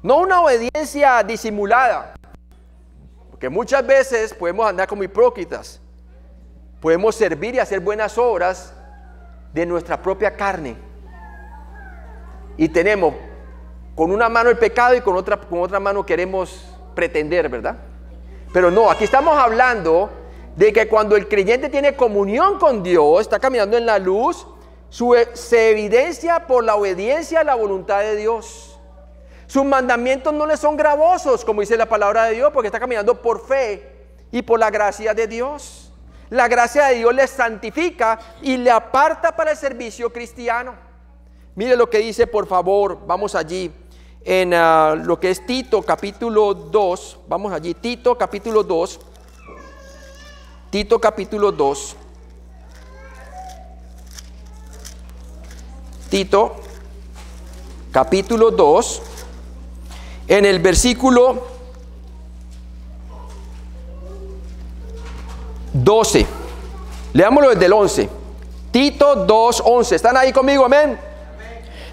No una obediencia disimulada. Porque muchas veces podemos andar como hipócritas. Podemos servir y hacer buenas obras de nuestra propia carne. Y tenemos con una mano el pecado y con otra mano queremos pretender, ¿verdad? Pero no, aquí estamos hablando de que cuando el creyente tiene comunión con Dios, está caminando en la luz, se evidencia por la obediencia a la voluntad de Dios. Sus mandamientos no le son gravosos, como dice la palabra de Dios, porque está caminando por fe y por la gracia de Dios. La gracia de Dios le santifica y le aparta para el servicio cristiano. Mire lo que dice, por favor, vamos allí. En lo que es Tito capítulo 2, vamos allí, Tito capítulo 2, Tito capítulo 2, Tito capítulo 2, en el versículo 12, leámoslo desde el 11, Tito 2, 11, ¿están ahí conmigo? Amén.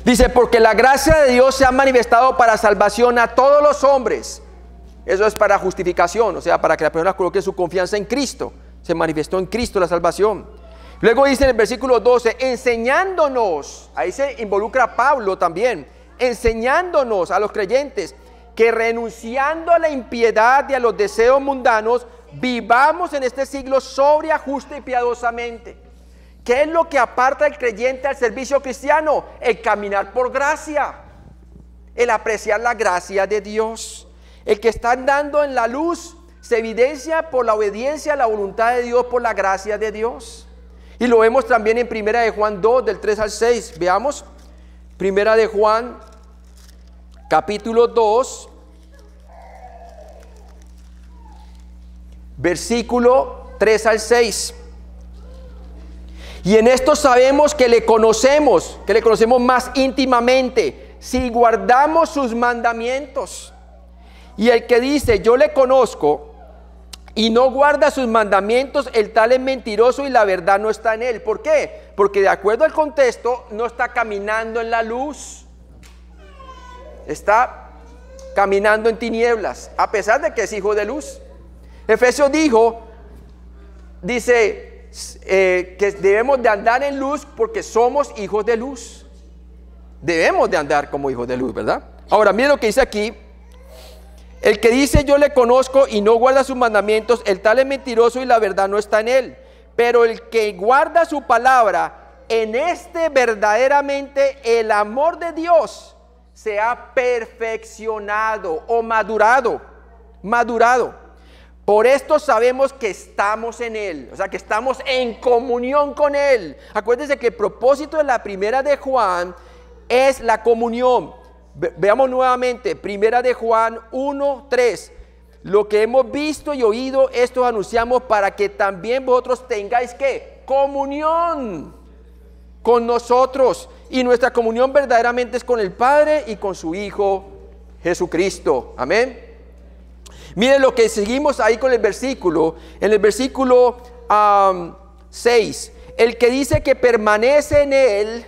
Dice, porque la gracia de Dios se ha manifestado para salvación a todos los hombres. Eso es para justificación, o sea, para que la persona coloque su confianza en Cristo. Se manifestó en Cristo la salvación. Luego dice en el versículo 12, enseñándonos, ahí se involucra Pablo también, enseñándonos a los creyentes que renunciando a la impiedad y a los deseos mundanos, vivamos en este siglo sobria, justa y piadosamente. ¿Qué es lo que aparta al creyente al servicio cristiano? El caminar por gracia, el apreciar la gracia de Dios. El que está andando en la luz se evidencia por la obediencia a la voluntad de Dios, por la gracia de Dios. Y lo vemos también en Primera de Juan 2, del 3 al 6. Veamos, Primera de Juan, capítulo 2, versículo 3 al 6. Y en esto sabemos que le conocemos más íntimamente, si guardamos sus mandamientos. Y el que dice, yo le conozco, y no guarda sus mandamientos, el tal es mentiroso y la verdad no está en él. ¿Por qué? Porque de acuerdo al contexto, no está caminando en la luz. Está caminando en tinieblas, a pesar de que es hijo de luz. Efesios dice que debemos de andar en luz porque somos hijos de luz. Debemos de andar como hijos de luz, ¿verdad? Ahora, miren lo que dice aquí. El que dice yo le conozco y no guarda sus mandamientos, el tal es mentiroso y la verdad no está en él. Pero el que guarda su palabra, en este verdaderamente el amor de Dios se ha perfeccionado o madurado. Por esto sabemos que estamos en Él, o sea que estamos en comunión con Él. Acuérdense que el propósito de la primera de Juan es la comunión. Veamos nuevamente, primera de Juan 1:3. Lo que hemos visto y oído, esto anunciamos para que también vosotros tengáis ¿qué? Comunión con nosotros. Y nuestra comunión verdaderamente es con el Padre y con su Hijo Jesucristo. Amén. Miren lo que seguimos ahí con el versículo. En el versículo 6. El que dice que permanece en Él,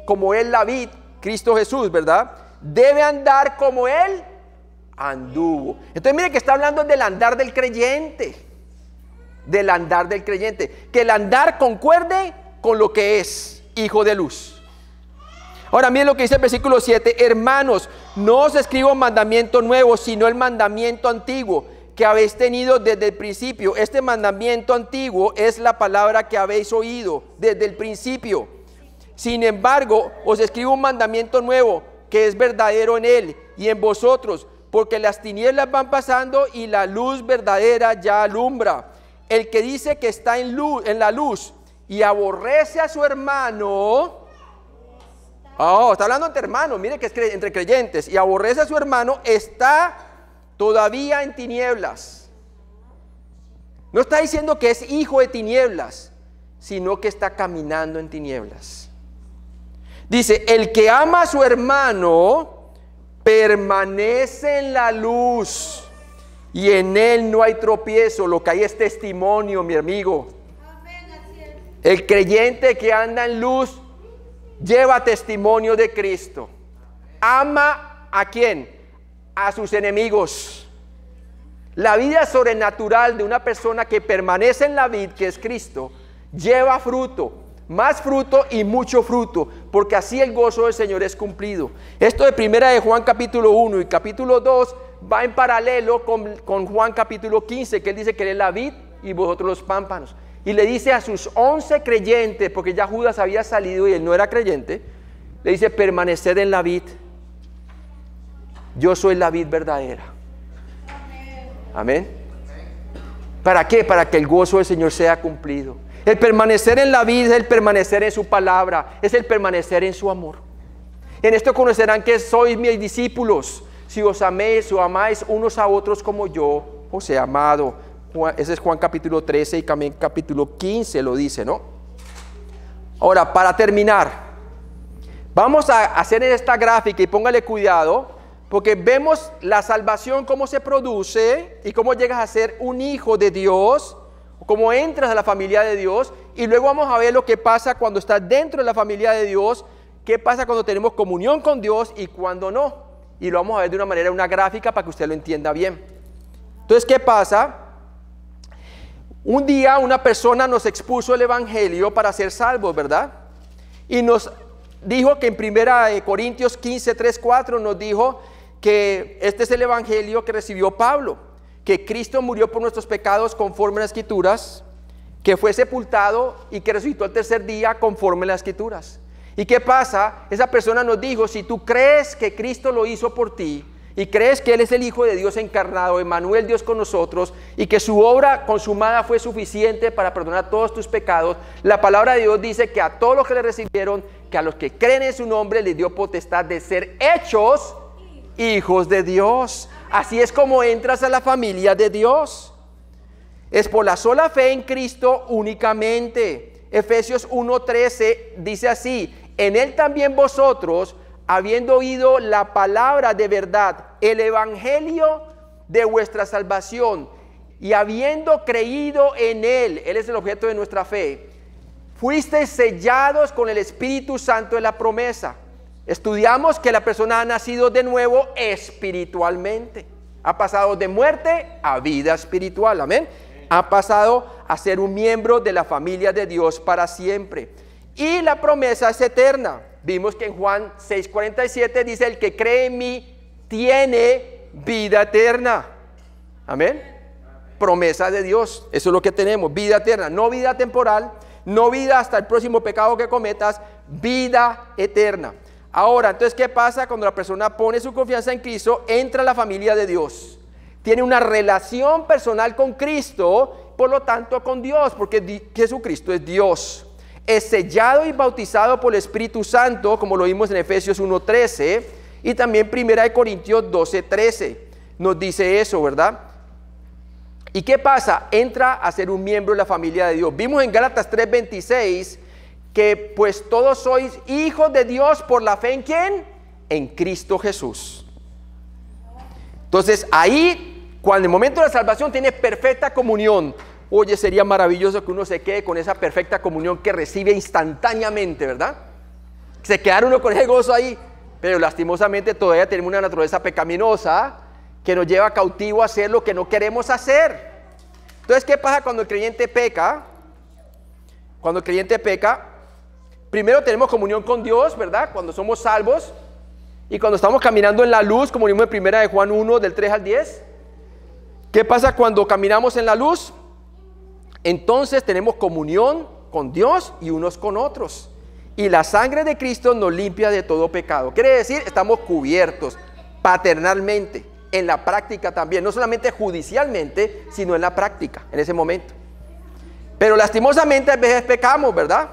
como Él la vid, Cristo Jesús, ¿verdad? Debe andar como Él anduvo. Entonces miren que está hablando del andar del creyente. Del andar del creyente. Que el andar concuerde con lo que es hijo de luz. Ahora miren lo que dice el versículo 7. Hermanos, no os escribo mandamiento nuevo, sino el mandamiento antiguo que habéis tenido desde el principio. Este mandamiento antiguo es la palabra que habéis oído desde el principio. Sin embargo, os escribo un mandamiento nuevo que es verdadero en él y en vosotros, porque las tinieblas van pasando y la luz verdadera ya alumbra. El que dice que está en la luz y aborrece a su hermano, está hablando entre hermanos, mire que es entre creyentes, y aborrece a su hermano, está todavía en tinieblas. No está diciendo que es hijo de tinieblas, sino que está caminando en tinieblas. Dice, el que ama a su hermano permanece en la luz y en él no hay tropiezo. Lo que hay es testimonio, mi amigo. El creyente que anda en luz lleva testimonio de Cristo. Ama ¿a quién? A sus enemigos. La vida sobrenatural de una persona que permanece en la vid, que es Cristo, lleva fruto. Más fruto y mucho fruto, porque así el gozo del Señor es cumplido. Esto de primera de Juan capítulo 1 y capítulo 2 va en paralelo con Juan capítulo 15, que él dice que él es la vid y vosotros los pámpanos. Y le dice a sus 11 creyentes, porque ya Judas había salido y él no era creyente, le dice, permaneced en la vid. Yo soy la vid verdadera. Amén. ¿Para qué? Para que el gozo del Señor sea cumplido. El permanecer en la vida es el permanecer en su palabra, es el permanecer en su amor. En esto conocerán que sois mis discípulos, si os améis o amáis unos a otros como yo os he amado. Ese es Juan capítulo 13 y también capítulo 15 lo dice, ¿no? Ahora, para terminar, vamos a hacer esta gráfica y póngale cuidado, porque vemos la salvación, cómo se produce y cómo llegas a ser un hijo de Dios, cómo entras a la familia de Dios, y luego vamos a ver lo que pasa cuando estás dentro de la familia de Dios, qué pasa cuando tenemos comunión con Dios y cuando no, y lo vamos a ver de una manera, una gráfica para que usted lo entienda bien. Entonces, ¿qué pasa? Un día una persona nos expuso el evangelio para ser salvos, ¿verdad? Y nos dijo que en 1 Corintios 15, 3, 4 nos dijo que este es el evangelio que recibió Pablo, que Cristo murió por nuestros pecados conforme a las Escrituras, que fue sepultado y que resucitó el tercer día conforme a las Escrituras. ¿Y qué pasa? Esa persona nos dijo, si tú crees que Cristo lo hizo por ti y crees que Él es el Hijo de Dios encarnado, Emmanuel, Dios con nosotros, y que su obra consumada fue suficiente para perdonar todos tus pecados, la palabra de Dios dice que a todos los que le recibieron, que a los que creen en su nombre, les dio potestad de ser hechos hijos de Dios. Así es como entras a la familia de Dios. Es por la sola fe en Cristo únicamente. Efesios 1:13 dice así: en Él también vosotros, habiendo oído la palabra de verdad, el evangelio de vuestra salvación, y habiendo creído en Él es el objeto de nuestra fe, fuisteis sellados con el Espíritu Santo de la promesa. Estudiamos que la persona ha nacido de nuevo espiritualmente. Ha pasado de muerte a vida espiritual, amén. Ha pasado a ser un miembro de la familia de Dios para siempre. Y la promesa es eterna. Vimos que en Juan 6:47 dice: el que cree en mí tiene vida eterna. Amén. Promesa de Dios, eso es lo que tenemos, vida eterna, no vida temporal, no vida hasta el próximo pecado que cometas, vida eterna. Ahora, entonces, ¿qué pasa cuando la persona pone su confianza en Cristo? Entra a la familia de Dios, tiene una relación personal con Cristo, por lo tanto con Dios, porque Jesucristo es Dios. Es sellado y bautizado por el Espíritu Santo, como lo vimos en Efesios 1:13, y también 1 Corintios 12:13 nos dice eso, ¿verdad? ¿Y qué pasa? Entra a ser un miembro de la familia de Dios. Vimos en Gálatas 3:26 que pues todos sois hijos de Dios por la fe en ¿quién? En Cristo Jesús. Entonces ahí, cuando en el momento de la salvación tiene perfecta comunión. Oye, sería maravilloso que uno se quede con esa perfecta comunión que recibe instantáneamente, ¿verdad? Se queda uno con ese gozo ahí, pero lastimosamente todavía tenemos una naturaleza pecaminosa que nos lleva cautivo a hacer lo que no queremos hacer. Entonces, ¿qué pasa cuando el creyente peca? Cuando el creyente peca, primero tenemos comunión con Dios, ¿verdad? Cuando somos salvos y cuando estamos caminando en la luz, como vimos en 1 de Juan 1, del 3 al 10. ¿Qué pasa cuando caminamos en la luz? Entonces tenemos comunión con Dios y unos con otros. Y la sangre de Cristo nos limpia de todo pecado. Quiere decir, estamos cubiertos paternalmente, en la práctica también, no solamente judicialmente, sino en la práctica, en ese momento. Pero lastimosamente a veces pecamos, ¿verdad?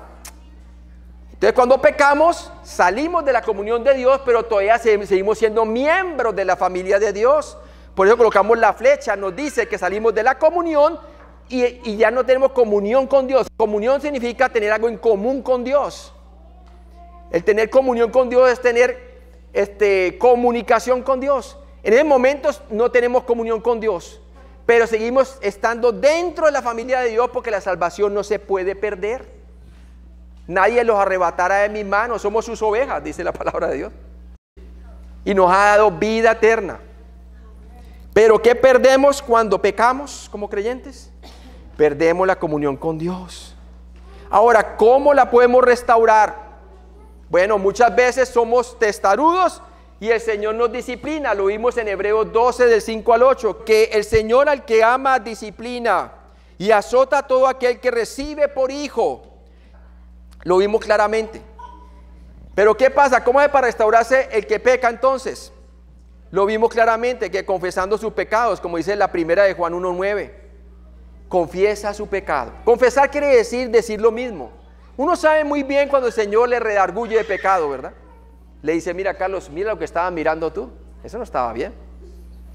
Entonces cuando pecamos, salimos de la comunión de Dios, pero todavía seguimos siendo miembros de la familia de Dios. Por eso colocamos la flecha, nos dice que salimos de la comunión y ya no tenemos comunión con Dios. Comunión significa tener algo en común con Dios. El tener comunión con Dios es tener comunicación con Dios. En esos momentos no tenemos comunión con Dios, pero seguimos estando dentro de la familia de Dios porque la salvación no se puede perder. Nadie los arrebatará de mis manos, somos sus ovejas, dice la palabra de Dios. Y nos ha dado vida eterna. Pero ¿qué perdemos cuando pecamos como creyentes? Perdemos la comunión con Dios. Ahora, ¿cómo la podemos restaurar? Bueno, muchas veces somos testarudos y el Señor nos disciplina. Lo vimos en Hebreos 12 del 5 al 8, que el Señor al que ama disciplina y azota a todo aquel que recibe por hijo. Lo vimos claramente. Pero ¿qué pasa? ¿Cómo es para restaurarse el que peca entonces? Lo vimos claramente, que confesando sus pecados, como dice la primera de Juan 1:9, confiesa su pecado. Confesar quiere decir lo mismo. Uno sabe muy bien cuando el Señor le redarguye de pecado, ¿verdad? Le dice: mira, Carlos, mira lo que estabas mirando tú, eso no estaba bien.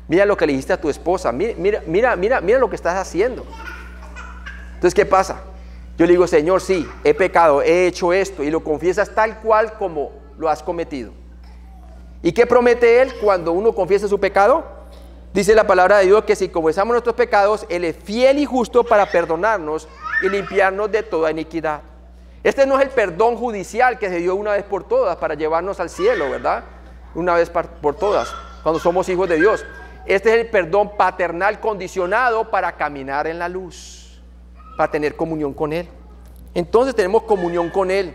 Mira lo que le dijiste a tu esposa, mira lo que estás haciendo. Entonces, ¿qué pasa? Yo le digo: Señor, sí, he pecado, he hecho esto, y lo confiesas tal cual como lo has cometido. ¿Y qué promete Él cuando uno confiesa su pecado? Dice la palabra de Dios que si confesamos nuestros pecados, Él es fiel y justo para perdonarnos y limpiarnos de toda iniquidad. Este no es el perdón judicial que se dio una vez por todas para llevarnos al cielo, ¿verdad? Una vez por todas, cuando somos hijos de Dios. Este es el perdón paternal condicionado para caminar en la luz, para tener comunión con Él. Entonces tenemos comunión con Él.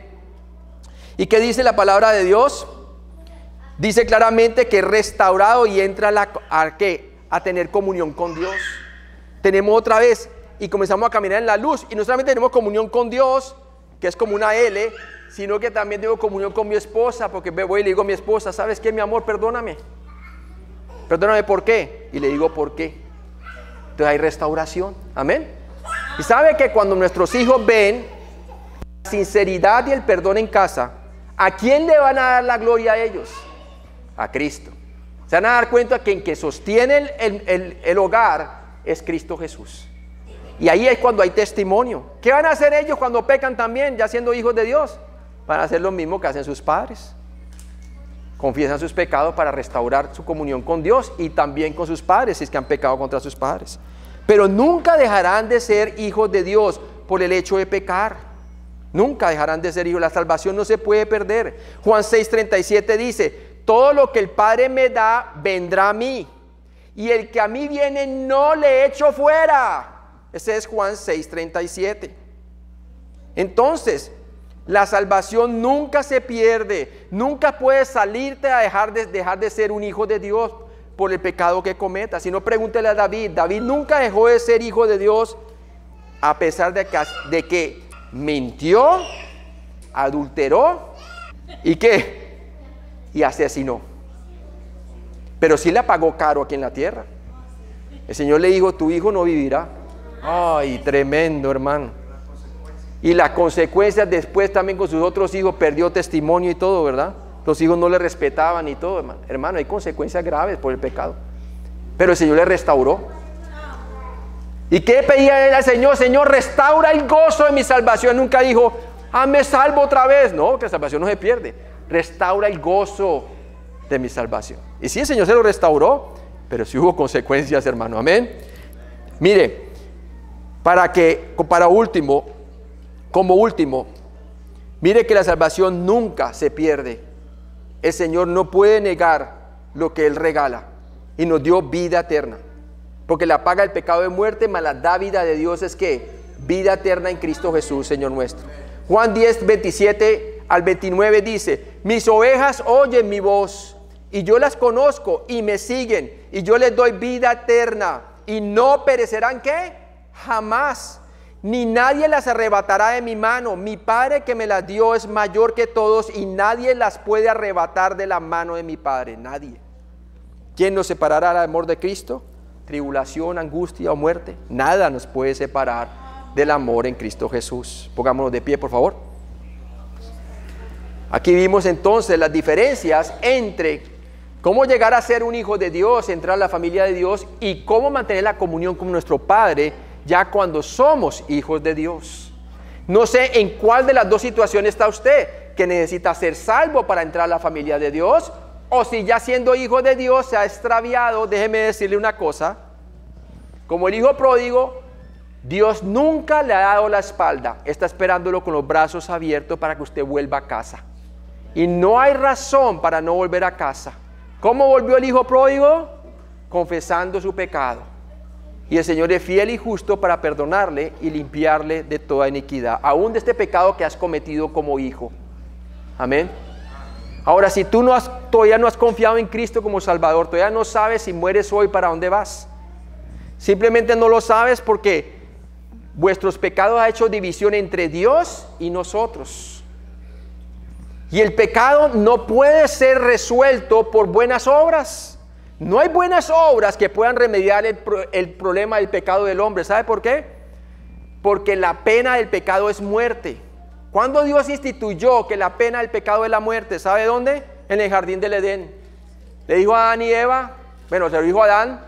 ¿Y qué dice la palabra de Dios? Dice claramente que es restaurado y entra a tener comunión con Dios. Tenemos otra vez y comenzamos a caminar en la luz. Y no solamente tenemos comunión con Dios, que es como una L, sino que también tengo comunión con mi esposa, porque voy y le digo a mi esposa: ¿sabes qué, mi amor? Perdóname. Perdóname, ¿por qué? Y le digo: ¿por qué? Entonces hay restauración. Amén. Y sabe que cuando nuestros hijos ven la sinceridad y el perdón en casa, ¿a quién le van a dar la gloria a ellos? A Cristo. Se van a dar cuenta que en que sostiene el hogar es Cristo Jesús. Y ahí es cuando hay testimonio. ¿Qué van a hacer ellos cuando pecan también, ya siendo hijos de Dios? Van a hacer lo mismo que hacen sus padres. Confiesan sus pecados para restaurar su comunión con Dios y también con sus padres, si es que han pecado contra sus padres. Pero nunca dejarán de ser hijos de Dios por el hecho de pecar. Nunca dejarán de ser hijos. La salvación no se puede perder. Juan 6:37 dice: todo lo que el Padre me da vendrá a mí, y el que a mí viene no le echo fuera. Ese es Juan 6:37. Entonces, la salvación nunca se pierde. Nunca puedes salirte a dejar de ser un hijo de Dios por el pecado que cometas. Si no, pregúntele a David. David nunca dejó de ser hijo de Dios a pesar de que mintió, adulteró y ¿qué? Y asesinó. Pero sí la pagó caro aquí en la tierra. El Señor le dijo: tu hijo no vivirá. Ay, tremendo, hermano. Y las consecuencias después también con sus otros hijos, perdió testimonio y todo, ¿verdad? Los hijos no le respetaban y todo, hermano. Hermano, hay consecuencias graves por el pecado. Pero el Señor le restauró. ¿Y qué pedía él al Señor? Señor, restaura el gozo de mi salvación. Nunca dijo: me salvo otra vez. No, que la salvación no se pierde. Restaura el gozo de mi salvación. Y sí, el Señor se lo restauró, pero sí hubo consecuencias, hermano. Amén. Mire, como último, mire que la salvación nunca se pierde. El Señor no puede negar lo que Él regala, y nos dio vida eterna, porque la paga del pecado de muerte, más la dávida de Dios es que vida eterna en Cristo Jesús, Señor nuestro. Juan 10, 27 al 29 dice: mis ovejas oyen mi voz, y yo las conozco y me siguen, y yo les doy vida eterna, y no perecerán, ¿qué? Jamás, ni nadie las arrebatará de mi mano. Mi Padre que me las dio es mayor que todos, y nadie las puede arrebatar de la mano de mi Padre. Nadie. ¿Quién nos separará del amor de Cristo? Tribulación, angustia o muerte. Nada nos puede separar del amor en Cristo Jesús. Pongámonos de pie, por favor. Aquí vimos entonces las diferencias entre cómo llegar a ser un hijo de Dios, entrar a la familia de Dios, y cómo mantener la comunión con nuestro Padre ya cuando somos hijos de Dios. No sé en cuál de las dos situaciones está usted, que necesita ser salvo para entrar a la familia de Dios, o si ya siendo hijo de Dios se ha extraviado. Déjeme decirle una cosa: como el hijo pródigo, Dios nunca le ha dado la espalda, está esperándolo con los brazos abiertos para que usted vuelva a casa, y no hay razón para no volver a casa. ¿Cómo volvió el hijo pródigo? Confesando su pecado. Y el Señor es fiel y justo para perdonarle y limpiarle de toda iniquidad, aún de este pecado que has cometido como hijo. Amén. Ahora, si tú todavía no has confiado en Cristo como Salvador, todavía no sabes si mueres hoy para dónde vas. Simplemente no lo sabes porque vuestros pecados han hecho división entre Dios y nosotros. Y el pecado no puede ser resuelto por buenas obras. No hay buenas obras que puedan remediar el problema del pecado del hombre. ¿Sabe por qué? Porque la pena del pecado es muerte. ¿Cuándo Dios instituyó que la pena del pecado es la muerte? ¿Sabe dónde? En el jardín del Edén. Le dijo a Adán y Eva, bueno, se lo dijo a Adán: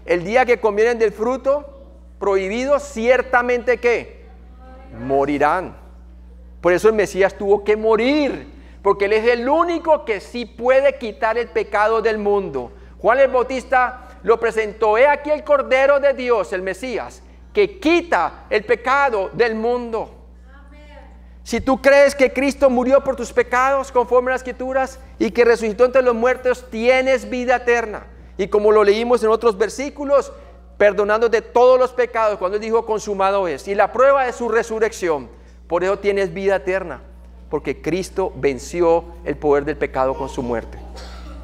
el día que comieren del fruto prohibido, ciertamente ¿qué? Morirán. Por eso el Mesías tuvo que morir, porque Él es el único que sí puede quitar el pecado del mundo. Juan el Bautista lo presentó: he aquí el Cordero de Dios, el Mesías, que quita el pecado del mundo. Si tú crees que Cristo murió por tus pecados conforme a las Escrituras y que resucitó entre los muertos, tienes vida eterna. Y como lo leímos en otros versículos, perdonándote todos los pecados, cuando Él dijo consumado es. Y la prueba de su resurrección. Por eso tienes vida eterna, porque Cristo venció el poder del pecado con su muerte.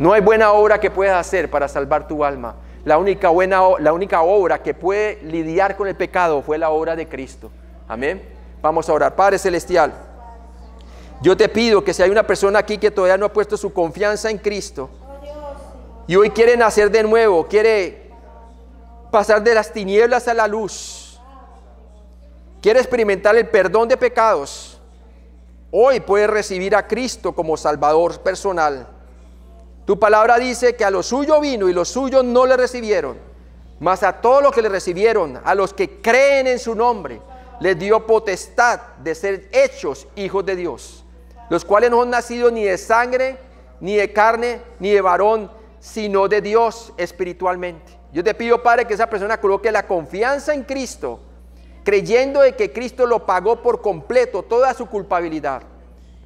No hay buena obra que puedas hacer para salvar tu alma. La única obra que puede lidiar con el pecado fue la obra de Cristo. Amén. Vamos a orar. Padre Celestial, yo te pido que si hay una persona aquí que todavía no ha puesto su confianza en Cristo y hoy quiere nacer de nuevo, quiere pasar de las tinieblas a la luz, quiere experimentar el perdón de pecados, hoy puede recibir a Cristo como Salvador personal. Tu palabra dice que a lo suyo vino y los suyos no le recibieron, Mas a todos los que le recibieron, a los que creen en su nombre, les dio potestad de ser hechos hijos de Dios, los cuales no han nacido ni de sangre, ni de carne, ni de varón, sino de Dios espiritualmente. Yo te pido, Padre, que esa persona coloque la confianza en Cristo, creyendo de que Cristo lo pagó por completo, toda su culpabilidad.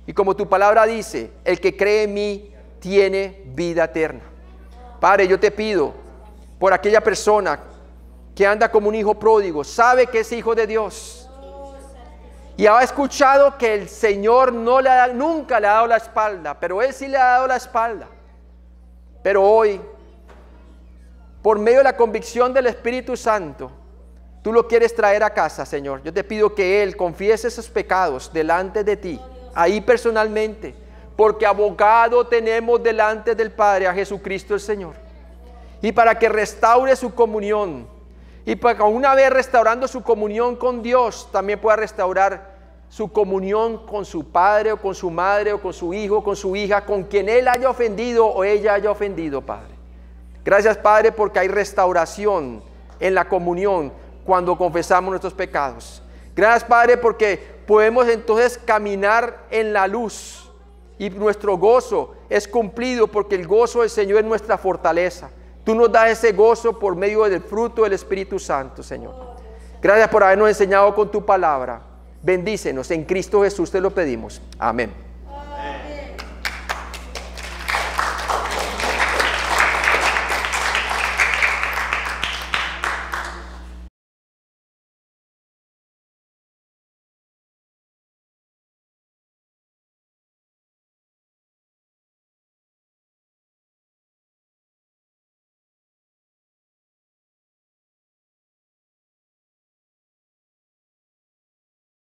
Y como tu palabra dice, el que cree en mí tiene vida eterna. Padre, yo te pido por aquella persona que anda como un hijo pródigo, sabe que es hijo de Dios y ha escuchado que el Señor nunca le ha dado la espalda, pero Él sí le ha dado la espalda. Pero hoy, por medio de la convicción del Espíritu Santo, tú lo quieres traer a casa, Señor. Yo te pido que Él confiese esos pecados delante de ti, ahí personalmente, porque abogado tenemos delante del Padre a Jesucristo el Señor. Y para que restaure su comunión, y para que una vez restaurando su comunión con Dios, también pueda restaurar su comunión con su padre o con su madre o con su hijo, con su hija, con quien él haya ofendido o ella haya ofendido, Padre. Gracias, Padre, porque hay restauración en la comunión cuando confesamos nuestros pecados. Gracias, Padre, porque podemos entonces caminar en la luz y nuestro gozo es cumplido porque el gozo del Señor es nuestra fortaleza. Tú nos das ese gozo por medio del fruto del Espíritu Santo, Señor. Gracias por habernos enseñado con tu palabra. Bendícenos, en Cristo Jesús te lo pedimos. Amén.